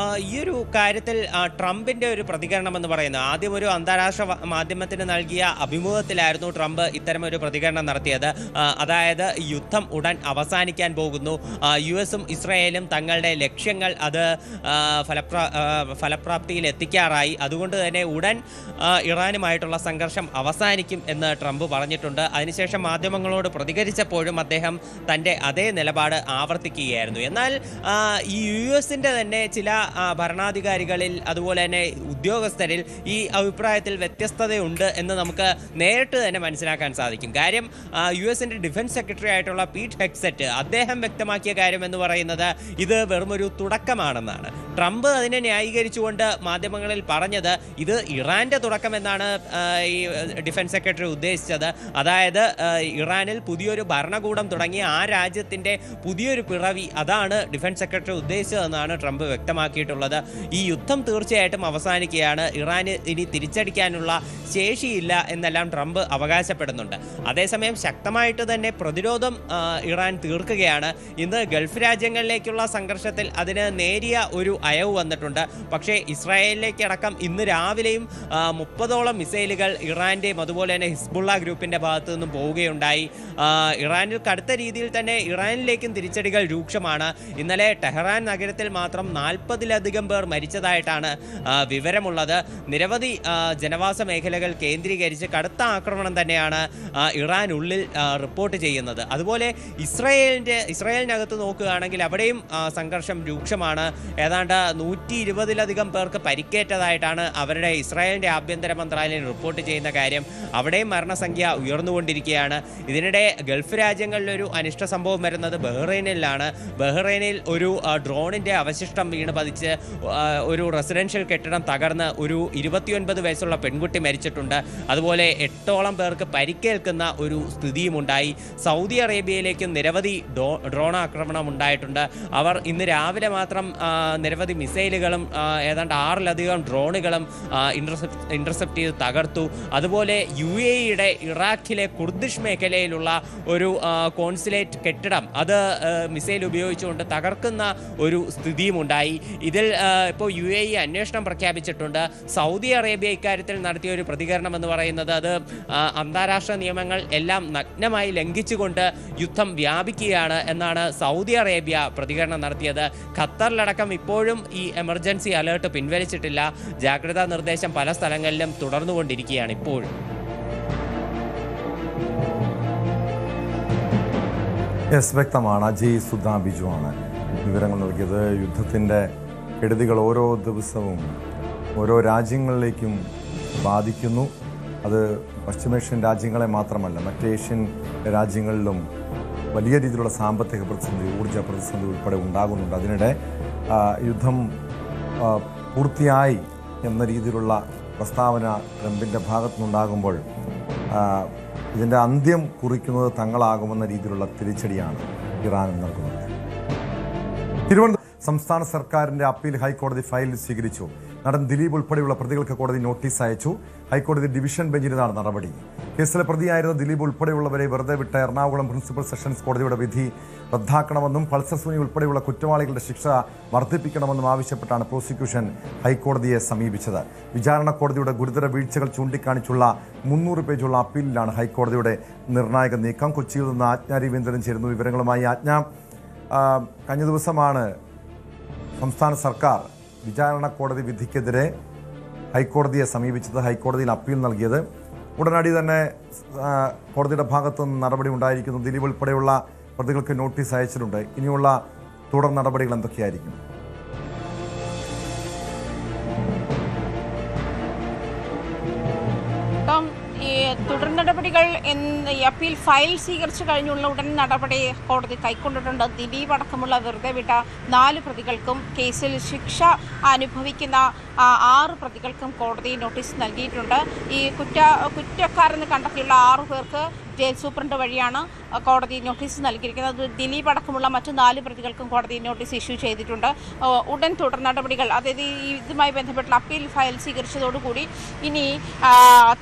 ഈ ഒരു കാര്യത്തിൽ ട്രംപിൻ്റെ ഒരു പ്രതികരണം എന്ന് പറയുന്നത്, ആദ്യം ഒരു അന്താരാഷ്ട്ര മാധ്യമത്തിന് നൽകിയ അഭിമുഖത്തിലായിരുന്നു ട്രംപ് ഇത്തരമൊരു പ്രതികരണം നടത്തിയത്. അതായത് യുദ്ധം ഉടൻ അവസാനിക്കാൻ പോകുന്നു, US-ഉം ഇസ്രായേലും തങ്ങളുടെ ലക്ഷ്യങ്ങൾ അത് ഫലപ്രാപ്തിയിൽ എത്തിക്കാറായി, അതുകൊണ്ട് തന്നെ ഉടൻ ഇറാനുമായിട്ടുള്ള സംഘർഷം അവസാനിക്കും എന്ന് ട്രംപ് പറഞ്ഞിട്ടുണ്ട്. അതിനുശേഷം മാധ്യമങ്ങളോട് പ്രതികരിച്ചപ്പോഴും അദ്ദേഹം തൻ്റെ അതേ നിലപാട് ആവർത്തിക്കുകയായിരുന്നു. എന്നാൽ ഈ US-ന്റെ തന്നെ ചില ഭരണാധികാരികളിൽ, അതുപോലെ തന്നെ ഉദ്യോഗസ്ഥരിൽ ഈ അഭിപ്രായത്തിൽ വ്യത്യസ്തതയുണ്ട് എന്ന് നമുക്ക് നേരിട്ട് തന്നെ മനസ്സിലാക്കാൻ സാധിക്കും. കാര്യം US-ന്റെ ഡിഫൻസ് സെക്രട്ടറി ആയിട്ടുള്ള പീറ്റ് ഹെഗ്സെറ്റ് അദ്ദേഹം വ്യക്തമാക്കിയ കാര്യം എന്ന് പറയുന്നത് ഇത് വെറുമൊരു തുടക്കമാണെന്നാണ്. ട്രംപ് അതിനെ ന്യായീകരിച്ചുകൊണ്ട് മാധ്യമങ്ങളിൽ പറഞ്ഞത് ഇത് ഇറാന്റെ തുടക്കം എന്നാണ് ഈ ഡിഫൻസ് സെക്രട്ടറി ഉദ്ദേശിച്ചത്. അതായത് ഇറാനിൽ പുതിയൊരു ഭരണകൂടം തുടങ്ങി ആ രാജ്യത്തിൻ്റെ പുതിയൊരു പിറവി, അതാണ് ഡിഫൻസ് സെക്രട്ടറി ഉദ്ദേശിച്ചതെന്നാണ് ട്രംപ് വ്യക്തമാക്കിയിട്ടുള്ളത്. ഈ യുദ്ധം തീർച്ചയായിട്ടും അവസാനിക്കുകയാണ്, ഇറാന് ഇനി തിരിച്ചടിക്കാനുള്ള ശേഷിയില്ല എന്നെല്ലാം ട്രംപ് അവകാശപ്പെടുന്നുണ്ട്. അതേസമയം ശക്തമായിട്ട് തന്നെ പ്രതിരോധം ഇറാൻ തീർക്കുകയാണ്. ഇന്ന് ഗൾഫ് രാജ്യങ്ങളിലേക്കുള്ള സംഘർഷത്തിൽ അതിന് നേരിയ ഒരു അയവ് വന്നിട്ടുണ്ട്. പക്ഷേ ഇസ്രായേലിലേക്കടക്കം ഇന്ന് രാവിലെയും 30ഓളം മിസൈലുകൾ ഇറാൻ്റെയും അതുപോലെ തന്നെ ഹിസ്ബുള്ള ഗ്രൂപ്പിൻ്റെ ഭാഗത്തു നിന്നും പോവുകയുണ്ടായി. ഇറാനിൽ കടുത്ത രീതിയിൽ തന്നെ ഇറാനിലേക്കും തിരിച്ചടികൾ രൂക്ഷമാണ്. ഇന്നലെ ടെഹ്റാൻ നഗരത്തിൽ മാത്രം 40-ലധികം പേർ മരിച്ചതായിട്ടാണ് വിവരമുള്ളത്. നിരവധി ജനവാസ മേഖലകൾ കേന്ദ്രീകരിച്ച് കടുത്ത ആക്രമണം തന്നെയാണ് ഇറാനുള്ളിൽ റിപ്പോർട്ട് ചെയ്യുന്നത്. അതുപോലെ ഇസ്രായേലിനകത്ത് നോക്കുകയാണെങ്കിൽ അവിടെയും സംഘർഷം രൂക്ഷമാണ്. ഏതാണ്ട് 120-ലധികം പേർക്ക് പരിക്കേറ്റതായിട്ടാണ് അവരുടെ ഇസ്രായേലിൻ്റെ ആഭ്യന്തര മന്ത്രാലയം റിപ്പോർട്ട് ചെയ്യുന്ന കാര്യം. അവിടെയും മരണസംഖ്യ ഉയർന്നുകൊണ്ടിരിക്കുകയാണ്. ഇതിനിടെ ഗൾഫ് രാജ്യങ്ങളിലൊരു അനിഷ്ട സംഭവം വരുന്നത് ബഹ്റൈനിലാണ്. ബഹ്റൈനിൽ ഒരു ഡ്രോണിൻ്റെ അവശിഷ്ടം വീണ് പതിച്ച് ഒരു റെസിഡൻഷ്യൽ കെട്ടിടം തകർന്ന് ഒരു 29 വയസ്സുള്ള പെൺകുട്ടി മരിച്ചിട്ടുണ്ട്. അതുപോലെ 8ഓളം പേർക്ക് പരിക്കേൽക്കുന്ന ഒരു സ്ഥിതിയുമുണ്ടായി. സൗദി അറേബ്യയിലേക്കും നിരവധി ഡ്രോൺ ആക്രമണം ഉണ്ടായിട്ടുണ്ട്. അവർ ഇന്ന് രാവിലെ മാത്രം നിരവധി മിസൈലുകളും ഏതാണ്ട് 6ലധികം ഡ്രോണുകളും ഇന്റർസെപ്റ്റ് ചെയ്ത് തകർത്തു. അതുപോലെ UAE-യുടെ ഇറാഖിലെ കുർദിഷ് മേഖലയിലുള്ള ഒരു കോൺസുലേറ്റ് കെട്ടിടം അത് മിസൈൽ ഉപയോഗിച്ചുകൊണ്ട് തകർക്കുന്ന ഒരു സ്ഥിതിയുമുണ്ടായി. ഇതിൽ ഇപ്പോൾ UAE അന്വേഷണം പ്രഖ്യാപിച്ചിട്ടുണ്ട്. സൗദി അറേബ്യ ഇക്കാര്യത്തിൽ നടത്തിയ ഒരു പ്രതികരണം എന്ന് പറയുന്നത് അത് അന്താരാഷ്ട്ര നിയമങ്ങൾ എല്ലാം നഗ്നമായി ലംഘിച്ചുകൊണ്ട് യുദ്ധം വ്യാപിക്കുകയാണ് എന്നാണ് സൗദി അറേബ്യ പ്രതികരണം നടത്തിയത്. ഖത്തറിലടക്കം ഇപ്പോഴും ഈ എമർജൻസി അലേർട്ട് പിൻവലിച്ചിട്ടില്ല. ജാഗ്രതാ നിർദ്ദേശം പല സ്ഥലങ്ങളിലും തുടർന്നുകൊണ്ടിരിക്കുകയാണ് ഇപ്പോഴും. വ്യക്തമാണ്. അജയ് സുധാ ബിജുവാണ് വിവരങ്ങൾ നൽകിയത്. യുദ്ധത്തിൻ്റെ കെടുതികൾ ഓരോ ദിവസവും ഓരോ രാജ്യങ്ങളിലേക്കും ബാധിക്കുന്നു. അത് പശ്ചിമേഷ്യൻ രാജ്യങ്ങളെ മാത്രമല്ല, മറ്റ് ഏഷ്യൻ രാജ്യങ്ങളിലും വലിയ രീതിയിലുള്ള സാമ്പത്തിക പ്രതിസന്ധി, ഊർജ്ജ പ്രതിസന്ധി ഉൾപ്പെടെ ഉണ്ടാകുന്നുണ്ട്. അതിനിടെ യുദ്ധം പൂർത്തിയായി എന്ന രീതിയിലുള്ള പ്രസ്താവന ട്രംപിൻ്റെ ഭാഗത്തുനിന്നുണ്ടാകുമ്പോൾ ഇതിൻ്റെ അന്ത്യം കുറിക്കുന്നത് തങ്ങളാകുമെന്ന രീതിയിലുള്ള തിരിച്ചടിയാണ് ഇറാൻ നൽകുന്നത്. തിരുവനന്തപുരം സംസ്ഥാന സർക്കാരിൻ്റെ അപ്പീൽ ഹൈക്കോടതി ഫയൽ സ്വീകരിച്ചു. നടൻ ദിലീപ് ഉൾപ്പെടെയുള്ള പ്രതികൾക്ക് കോടതി നോട്ടീസ് അയച്ചു. ഹൈക്കോടതി ഡിവിഷൻ ബെഞ്ചിലാണ് നടപടി. കേസിലെ പ്രതിയായിരുന്ന ദിലീപ് ഉൾപ്പെടെയുള്ളവരെ വെറുതെ വിട്ട എറണാകുളം പ്രിൻസിപ്പൽ സെഷൻസ് കോടതിയുടെ വിധി റദ്ദാക്കണമെന്നും പൾസർ സുനി ഉൾപ്പെടെയുള്ള കുറ്റവാളികളുടെ ശിക്ഷ വർദ്ധിപ്പിക്കണമെന്നും ആവശ്യപ്പെട്ടാണ് പ്രോസിക്യൂഷൻ ഹൈക്കോടതിയെ സമീപിച്ചത്. വിചാരണ കോടതിയുടെ ഗുരുതര വീഴ്ചകൾ ചൂണ്ടിക്കാണിച്ചുള്ള 300 പേജുള്ള അപ്പീലിലാണ് ഹൈക്കോടതിയുടെ നിർണായക നീക്കം. കൊച്ചിയിൽ നിന്ന് ആജ്ഞ രവീന്ദ്രൻ ചേരുന്നു വിവരങ്ങളുമായി. ആജ്ഞ, കഴിഞ്ഞ ദിവസമാണ് സംസ്ഥാന സർക്കാർ വിചാരണ കോടതി വിധിക്കെതിരെ ഹൈക്കോടതിയെ സമീപിച്ചത്, ഹൈക്കോടതിയിൽ അപ്പീൽ നൽകിയത്. ഉടനടി തന്നെ കോടതിയുടെ ഭാഗത്തുനിന്ന് നടപടി ഉണ്ടായിരിക്കുന്നു. ദിലീപ് ഉൾപ്പെടെയുള്ള പ്രതികൾക്ക് നോട്ടീസ് അയച്ചിട്ടുണ്ട്. ഇനിയുള്ള തുടർ നടപടികൾ എന്തൊക്കെയായിരിക്കും? തുടർ നടപടികൾ അപ്പീൽ ഫയൽ സ്വീകരിച്ചു കഴിഞ്ഞുള്ള ഉടൻ നടപടി കോടതി കൈക്കൊണ്ടിട്ടുണ്ട്. ദിലീപ് അടക്കമുള്ള വെറുതെ വിട്ട 4 പ്രതികൾക്കും കേസിൽ ശിക്ഷ അനുഭവിക്കുന്ന 6 പ്രതികൾക്കും കോടതി നോട്ടീസ് നൽകിയിട്ടുണ്ട്. ഈ കുറ്റക്കാരെന്ന് കണ്ടെത്തിയുള്ള 6 പേർക്ക് ജയിൽ സൂപ്രണ്ട് വഴിയാണ് കോടതി നോട്ടീസ് നൽകിയിരിക്കുന്നത്. ദിലീപ് അടക്കമുള്ള മറ്റു 4 പ്രതികൾക്കും കോടതി നോട്ടീസ് ഇഷ്യൂ ചെയ്തിട്ടുണ്ട്. ഉടൻ തുടർ നടപടികൾ, അതായത് ഇതുമായി ബന്ധപ്പെട്ടുള്ള അപ്പീൽ ഫയൽ സ്വീകരിച്ചതോടുകൂടി ഇനി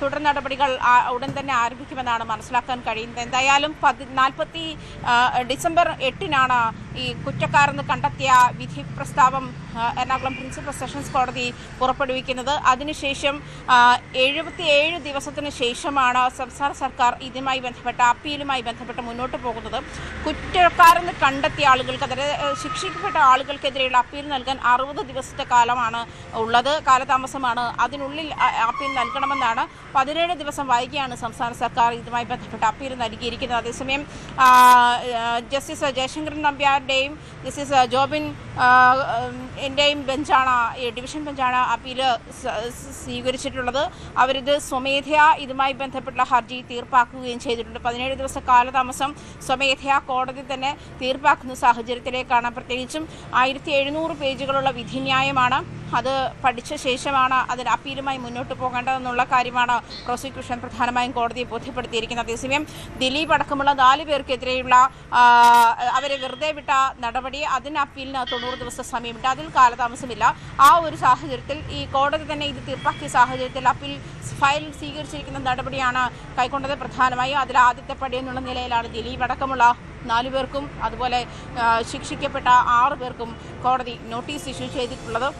തുടർ നടപടികൾ ഉടൻ തന്നെ ആരംഭിക്കുമെന്നാണ് മനസ്സിലാക്കാൻ കഴിയുന്നത്. എന്തായാലും ഡിസംബർ 8-നാണ് ഈ കുറ്റക്കാരെന്ന് കണ്ടെത്തിയ വിധി പ്രസ്താവം എറണാകുളം പ്രിൻസിപ്പൽ സെഷൻസ് കോടതി പുറപ്പെടുവിക്കുന്നത്. അതിനുശേഷം 77 ദിവസത്തിന് ശേഷമാണ് സംസ്ഥാന സർക്കാർ ഇതുമായി ബന്ധപ്പെട്ട അപ്പീലുമായി ബന്ധപ്പെട്ട് മുന്നോട്ട് പോകുന്നത്. കുറ്റക്കാരെന്ന് കണ്ടെത്തിയ ആളുകൾക്ക്, അതായത് ശിക്ഷിക്കപ്പെട്ട ആളുകൾക്കെതിരെയുള്ള അപ്പീൽ നൽകാൻ 60 ദിവസത്തെ കാലമാണ് ഉള്ളത്, കാലതാമസമാണ്. അതിനുള്ളിൽ അപ്പീൽ നൽകണമെന്നാണ്. 17 ദിവസം വൈകിയാണ് സംസ്ഥാന സർക്കാർ ഇതുമായി ബന്ധപ്പെട്ട അപ്പീൽ നൽകിയിരിക്കുന്നത്. അതേസമയം ജസ്റ്റിസ് ജയശങ്കരൻ നമ്പ്യാരുടെയും ജസ്റ്റിസ് ജോബിൻ എൻ്റെയും ബെഞ്ചാണ്, ഡിവിഷൻ ബെഞ്ചാണ് അപ്പീൽ സ്വീകരിച്ചിട്ടുള്ളത്. അവരിത് സ്വമേധയാ ഇതുമായി ബന്ധപ്പെട്ടുള്ള ഹർജി തീർപ്പാക്കുകയും ചെയ്തിട്ടുണ്ട്. 17 ദിവസ കാലതാമസം സ്വമേധയാ കോടതി തന്നെ തീർപ്പാക്കുന്ന സാഹചര്യത്തിലേക്കാണ്. പ്രത്യേകിച്ചും 1700 പേജുകളുള്ള വിധിന്യായമാണ്. അത് പഠിച്ച ശേഷമാണ് അതിന് അപ്പീലുമായി മുന്നോട്ട് പോകേണ്ടതെന്നുള്ള കാര്യമാണ് പ്രോസിക്യൂഷൻ പ്രധാനമായും കോടതിയെ ബോധ്യപ്പെടുത്തിയിരിക്കുന്നത്. അതേസമയം ദിലീപ് അടക്കമുള്ള 4 പേർക്കെതിരെയുള്ള അവരെ വെറുതെ വിട്ട നടപടി, അതിന് അപ്പീലിന് 90 ദിവസം സമയമുണ്ട്. അതിൽ കാലതാമസമില്ല. ആ ഒരു സാഹചര്യത്തിൽ ഈ കോടതി തന്നെ ഇത് തീർപ്പാക്കിയ സാഹചര്യത്തിൽ അപ്പീൽ ഫയൽ സ്വീകരിച്ചിരിക്കുന്ന നടപടിയാണ് കൈക്കൊണ്ടത്. പ്രധാനമായും അതിൽ ആദ്യത്തെ പടി എന്നുള്ള നിലയിലാണ് ദിലീപ് അടക്കമുള്ള 4 പേർക്കും അതുപോലെ ശിക്ഷിക്കപ്പെട്ട 6 പേർക്കും കോടതി നോട്ടീസ് ഇഷ്യൂ ചെയ്തിട്ടുള്ളത്.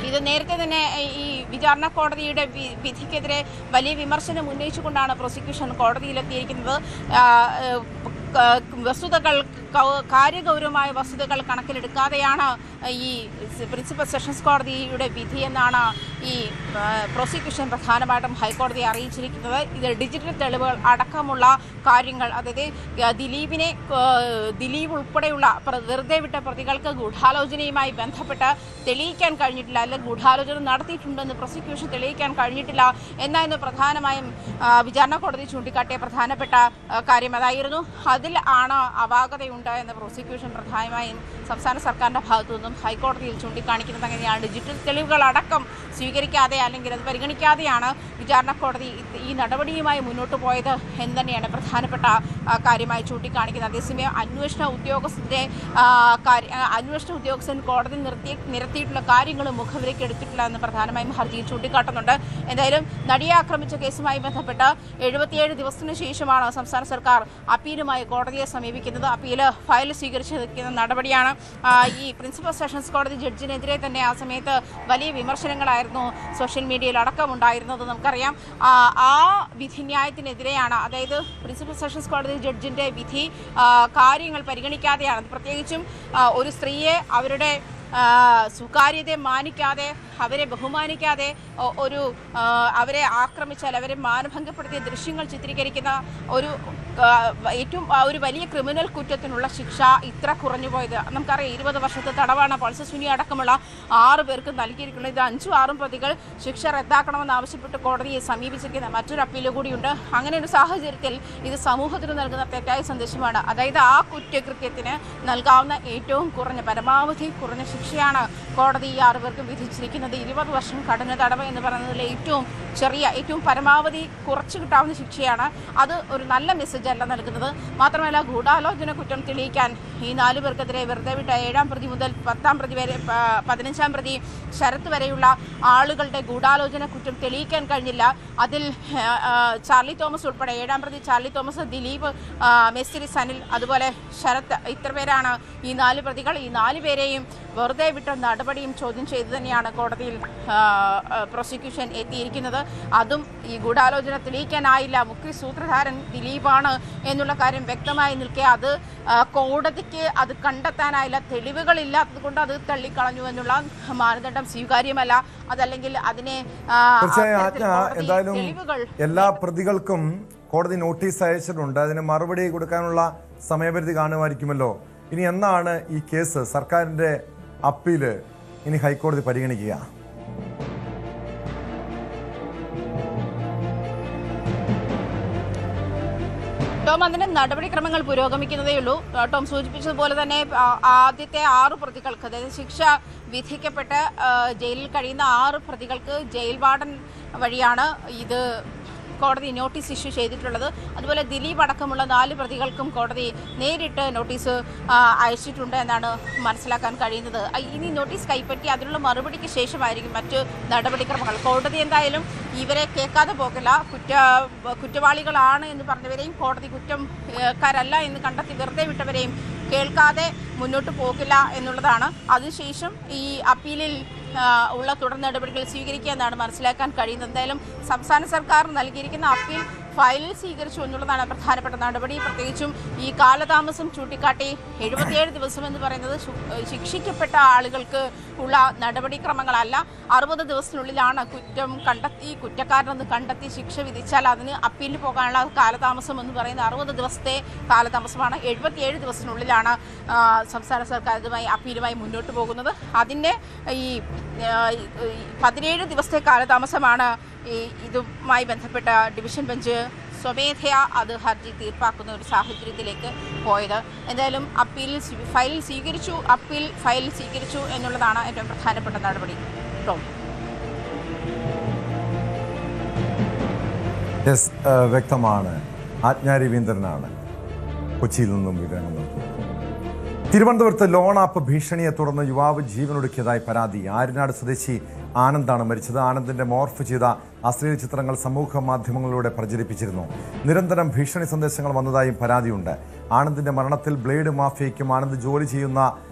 ഇത് നേരത്തെ തന്നെ ഈ വിചാരണ കോടതിയുടെ വിധിക്കെതിരെ വലിയ വിമർശനം ഉന്നയിച്ചുകൊണ്ടാണ് പ്രോസിക്യൂഷൻ കോടതിയിലെത്തിയിരിക്കുന്നത്. വസ്തുതകൾ, കാര്യഗൗരവമായ വസ്തുതകൾ കണക്കിലെടുക്കാതെയാണ് ഈ പ്രിൻസിപ്പൽ സെഷൻസ് കോടതിയുടെ വിധി എന്നാണ് ഈ പ്രോസിക്യൂഷൻ പ്രധാനമായിട്ടും ഹൈക്കോടതിയെ അറിയിച്ചിരിക്കുന്നത്. ഇത് ഡിജിറ്റൽ തെളിവുകൾ അടക്കമുള്ള കാര്യങ്ങൾ, അതായത് ദിലീപ് ഉൾപ്പെടെയുള്ള വെറുതെ വിട്ട പ്രതികൾക്ക് ഗൂഢാലോചനയുമായി ബന്ധപ്പെട്ട് തെളിയിക്കാൻ കഴിഞ്ഞിട്ടില്ല, അല്ലെങ്കിൽ ഗൂഢാലോചന നടത്തിയിട്ടുണ്ടെന്ന് പ്രോസിക്യൂഷൻ തെളിയിക്കാൻ കഴിഞ്ഞിട്ടില്ല എന്നായിരുന്നു പ്രധാനമായും വിചാരണ കോടതി ചൂണ്ടിക്കാട്ടിയ പ്രധാനപ്പെട്ട കാര്യം. അതായിരുന്നു അതിൽ ആണ് അപാകതയുണ്ട് എന്ന് പ്രോസിക്യൂഷൻ പ്രധാനമായും സംസ്ഥാന സർക്കാരിൻ്റെ ഭാഗത്തു നിന്നും ഹൈക്കോടതിയിൽ ചൂണ്ടിക്കാണിക്കുന്നത് അങ്ങനെയാണ്. ഡിജിറ്റൽ തെളിവുകളടക്കം സ്വീകരിക്കാതെ അല്ലെങ്കിൽ അത് പരിഗണിക്കാതെയാണ് വിചാരണ കോടതി ഈ നടപടിയുമായി മുന്നോട്ട് പോയത് എന്ന് തന്നെയാണ് പ്രധാനപ്പെട്ട കാര്യമായി ചൂണ്ടിക്കാണിക്കുന്നത്. അതേസമയം അന്വേഷണ ഉദ്യോഗസ്ഥൻ കോടതി നിരത്തിയിട്ടുള്ള കാര്യങ്ങൾ മുഖവിലേക്ക് എടുത്തിട്ടില്ല എന്ന് പ്രധാനമായും ഹർജിയിൽ ചൂണ്ടിക്കാട്ടുന്നുണ്ട്. എന്തായാലും നടിയെ ആക്രമിച്ച കേസുമായി ബന്ധപ്പെട്ട് 77 ദിവസത്തിന് ശേഷമാണ് സംസ്ഥാന സർക്കാർ അപ്പീലുമായി കോടതിയെ സമീപിക്കുന്നത്. അപ്പീല് ഫയൽ സ്വീകരിച്ചിരിക്കുന്ന നടപടിയാണ്. ഈ പ്രിൻസിപ്പൽ സെഷൻസ് കോടതി ജഡ്ജിനെതിരെ തന്നെ ആ സമയത്ത് വലിയ വിമർശനങ്ങളായിരുന്നു സോഷ്യൽ മീഡിയയിൽ അടക്കം ഉണ്ടായിരുന്നത് നമുക്കറിയാം. ആ വിധിന്യായത്തിനെതിരെയാണ്, അതായത് പ്രിൻസിപ്പൽ സെഷൻസ് കോടതി ജഡ്ജിന്റെ വിധി കാര്യങ്ങൾ പരിഗണിക്കാതെയാണ്, പ്രത്യേകിച്ചും ഒരു സ്ത്രീയെ അവരുടെ സ്വകാര്യതയെ മാനിക്കാതെ അവരെ ബഹുമാനിക്കാതെ അവരെ ആക്രമിച്ചാൽ അവരെ മാനഭംഗപ്പെടുത്തിയ ദൃശ്യങ്ങൾ ചിത്രീകരിക്കുന്ന ഒരു വലിയ ക്രിമിനൽ കുറ്റത്തിനുള്ള ശിക്ഷ ഇത്ര കുറഞ്ഞു പോയത് നമുക്കറിയാം. 20 വർഷത്തെ തടവാണ് പൾസർ സുനി അടക്കമുള്ള 6 പേർക്ക് നൽകിയിരിക്കുന്നത്. ഇത് 5-6 പ്രതികൾ ശിക്ഷ റദ്ദാക്കണമെന്ന് ആവശ്യപ്പെട്ട് കോടതിയെ സമീപിച്ചിരിക്കുന്ന മറ്റൊരു അപ്പീൽ കൂടിയുണ്ട്. അങ്ങനെ ഒരു സാഹചര്യത്തിൽ ഇത് സമൂഹത്തിന് നൽകുന്ന തെറ്റായ സന്ദേശമാണ്. അതായത് ആ കുറ്റകൃത്യത്തിന് നൽകാവുന്ന ഏറ്റവും പരമാവധി കുറഞ്ഞ ശിക്ഷയാണ് കോടതി ഈ 6 പേർക്ക് വിധിച്ചിരിക്കുന്നത്. 20 വർഷം കഠിന തടവ് എന്ന് പറയുന്നതിൽ ഏറ്റവും പരമാവധി കുറച്ച് കിട്ടാവുന്ന ശിക്ഷയാണ്. അത് ഒരു നല്ല മെസ്സേജ് അല്ല നൽകുന്നത്. മാത്രമല്ല, ഗൂഢാലോചന കുറ്റം തെളിയിക്കാൻ ഈ 4 പേർക്കെതിരെ വെറുതെ വിട്ട 7-ാം പ്രതി മുതൽ 10-ാം പ്രതി വരെ 15-ാം പ്രതി ശരത്ത് വരെയുള്ള ആളുകളുടെ ഗൂഢാലോചന കുറ്റം തെളിയിക്കാൻ കഴിഞ്ഞില്ല. അതിൽ ചാർലി തോമസ് ഉൾപ്പെടെ 7-ാം പ്രതി ചാർലി തോമസ്, ദിലീപ്, മേസ്തിരി സനിൽ, അതുപോലെ ശരത്ത്, ഇത്ര പേരാണ് ഈ 4 പ്രതികൾ. ഈ 4 പേരെയും വെറുതെ വിട്ട നടപടിയും ചോദ്യം ചെയ്ത് തന്നെയാണ് കോടതിയിൽ പ്രോസിക്യൂഷൻ എത്തിയിരിക്കുന്നത്. അതും ഈ ഗൂഢാലോചന തെളിയിക്കാനായില്ല, മുഖ്യ സൂത്രധാരൻ ദിലീപാണ് എന്നുള്ള കാര്യം വ്യക്തമായി നിൽക്കെ അത് കോടതിക്ക് അത് കണ്ടെത്താനായില്ല, തെളിവുകളില്ലാത്തത് കൊണ്ട് അത് തള്ളിക്കളഞ്ഞു എന്നുള്ള മാനദണ്ഡം സ്വീകാര്യമല്ല. അതല്ലെങ്കിൽ അതിനെ എന്തായാലും എല്ലാ പ്രതികൾക്കും കോടതി നോട്ടീസ് അയച്ചിട്ടുണ്ട്. അതിന് മറുപടി കൊടുക്കാനുള്ള സമയപരിധി കാണുമായിരിക്കുമല്ലോ. ഇനി എന്നാണ് ഈ കേസ് സർക്കാരിന്റെ അപ്പീല് ഇനി ഹൈക്കോടതി പരിഗണിക്കുക? ടോം, അതിന്റെ നടപടിക്രമങ്ങൾ പുരോഗമിക്കുന്നതേയുള്ളൂ. ടോം സൂചിപ്പിച്ചതുപോലെ തന്നെ ആദ്യത്തെ 6 പ്രതികൾക്ക്, അതായത് ശിക്ഷ വിധിക്കപ്പെട്ട് ജയിലിൽ കഴിയുന്ന 6 പ്രതികൾക്ക് ജയിൽ വാർഡൻ വഴിയാണ് ഇത് കോടതി നോട്ടീസ് ഇഷ്യൂ ചെയ്തിട്ടുള്ളത്. അതുപോലെ ദിലീപ് അടക്കമുള്ള 4 പ്രതികൾക്കും കോടതി നേരിട്ട് നോട്ടീസ് അയച്ചിട്ടുണ്ട് എന്നാണ് മനസ്സിലാക്കാൻ കഴിയുന്നത്. ഇനി നോട്ടീസ് കൈപ്പറ്റി അതിനുള്ള മറുപടിക്ക് ശേഷമായിരിക്കും മറ്റ് നടപടിക്രമങ്ങൾ. കോടതി എന്തായാലും ഇവരെ കേൾക്കാതെ പോകില്ല. കുറ്റവാളികളാണ് എന്ന് പറഞ്ഞവരെയും കോടതി കുറ്റക്കാരല്ല എന്ന് കണ്ടെത്തി വെറുതെ വിട്ടവരെയും കേൾക്കാതെ മുന്നോട്ട് പോകില്ല എന്നുള്ളതാണ്. അതിനുശേഷം ഈ അപ്പീലിൽ ഉള്ള തുടർ നടപടികൾ സ്വീകരിക്കുക എന്നാണ് മനസ്സിലാക്കാൻ കഴിയുന്നത്. എന്തായാലും സംസ്ഥാന സർക്കാർ നൽകിയിരിക്കുന്ന അപ്പീൽ ഫയലിൽ സ്വീകരിച്ചു എന്നുള്ളതാണ് പ്രധാനപ്പെട്ട നടപടി. പ്രത്യേകിച്ചും ഈ കാലതാമസം ചൂണ്ടിക്കാട്ടി 77 ദിവസം എന്ന് പറയുന്നത് ശിക്ഷിക്കപ്പെട്ട ആളുകൾക്ക് ഉള്ള നടപടിക്രമങ്ങളല്ല. 60 ദിവസത്തിനുള്ളിലാണ് കുറ്റക്കാരനെന്ന് കണ്ടെത്തി ശിക്ഷ വിധിച്ചാൽ അതിന് അപ്പീലിൽ പോകാനുള്ള കാലതാമസം എന്ന് പറയുന്നത് 60 ദിവസത്തെ കാലതാമസമാണ്. 77 ദിവസത്തിനുള്ളിലാണ് സംസ്ഥാന സർക്കാർ ഇതുമായി അപ്പീലുമായി മുന്നോട്ട് പോകുന്നത്. അതിൻ്റെ ഈ 17 ദിവസത്തെ കാലതാമസമാണ് ഇതുമായി ബന്ധപ്പെട്ട ഡിവിഷൻ ബെഞ്ച് സ്വമേധയാ അത് ഹർജി തീർപ്പാക്കുന്ന ഒരു സാഹചര്യത്തിലേക്ക് പോയത്. എന്തായാലും അപ്പീൽ ഫയൽ സ്വീകരിച്ചു എന്നുള്ളതാണ് ഏറ്റവും പ്രധാനപ്പെട്ട നടപടി. വ്യക്തമാണ്. ആജ്ഞാ രവീന്ദ്രനാണ് കൊച്ചിയിൽ നിന്നും വിവരങ്ങൾ നൽകുന്നത്. തിരുവനന്തപുരത്ത് ലോൺ ആപ്പ് ഭീഷണിയെ തുടർന്ന് യുവാവ് ജീവനൊടുക്കിയതായി പരാതി. ആര്യനാട് സ്വദേശി ആനന്ദാണ് മരിച്ചത്. ആനന്ദിന്റെ മോർഫ് ചെയ്ത അശ്ലീല ചിത്രങ്ങൾ സമൂഹ മാധ്യമങ്ങളിലൂടെ പ്രചരിപ്പിച്ചിരുന്നു. നിരന്തരം ഭീഷണി സന്ദേശങ്ങൾ വന്നതായും പരാതിയുണ്ട്. ആനന്ദിന്റെ മരണത്തിൽ ബ്ലേഡ് മാഫിയയ്ക്കും ആനന്ദ് ജോലി ചെയ്യുന്ന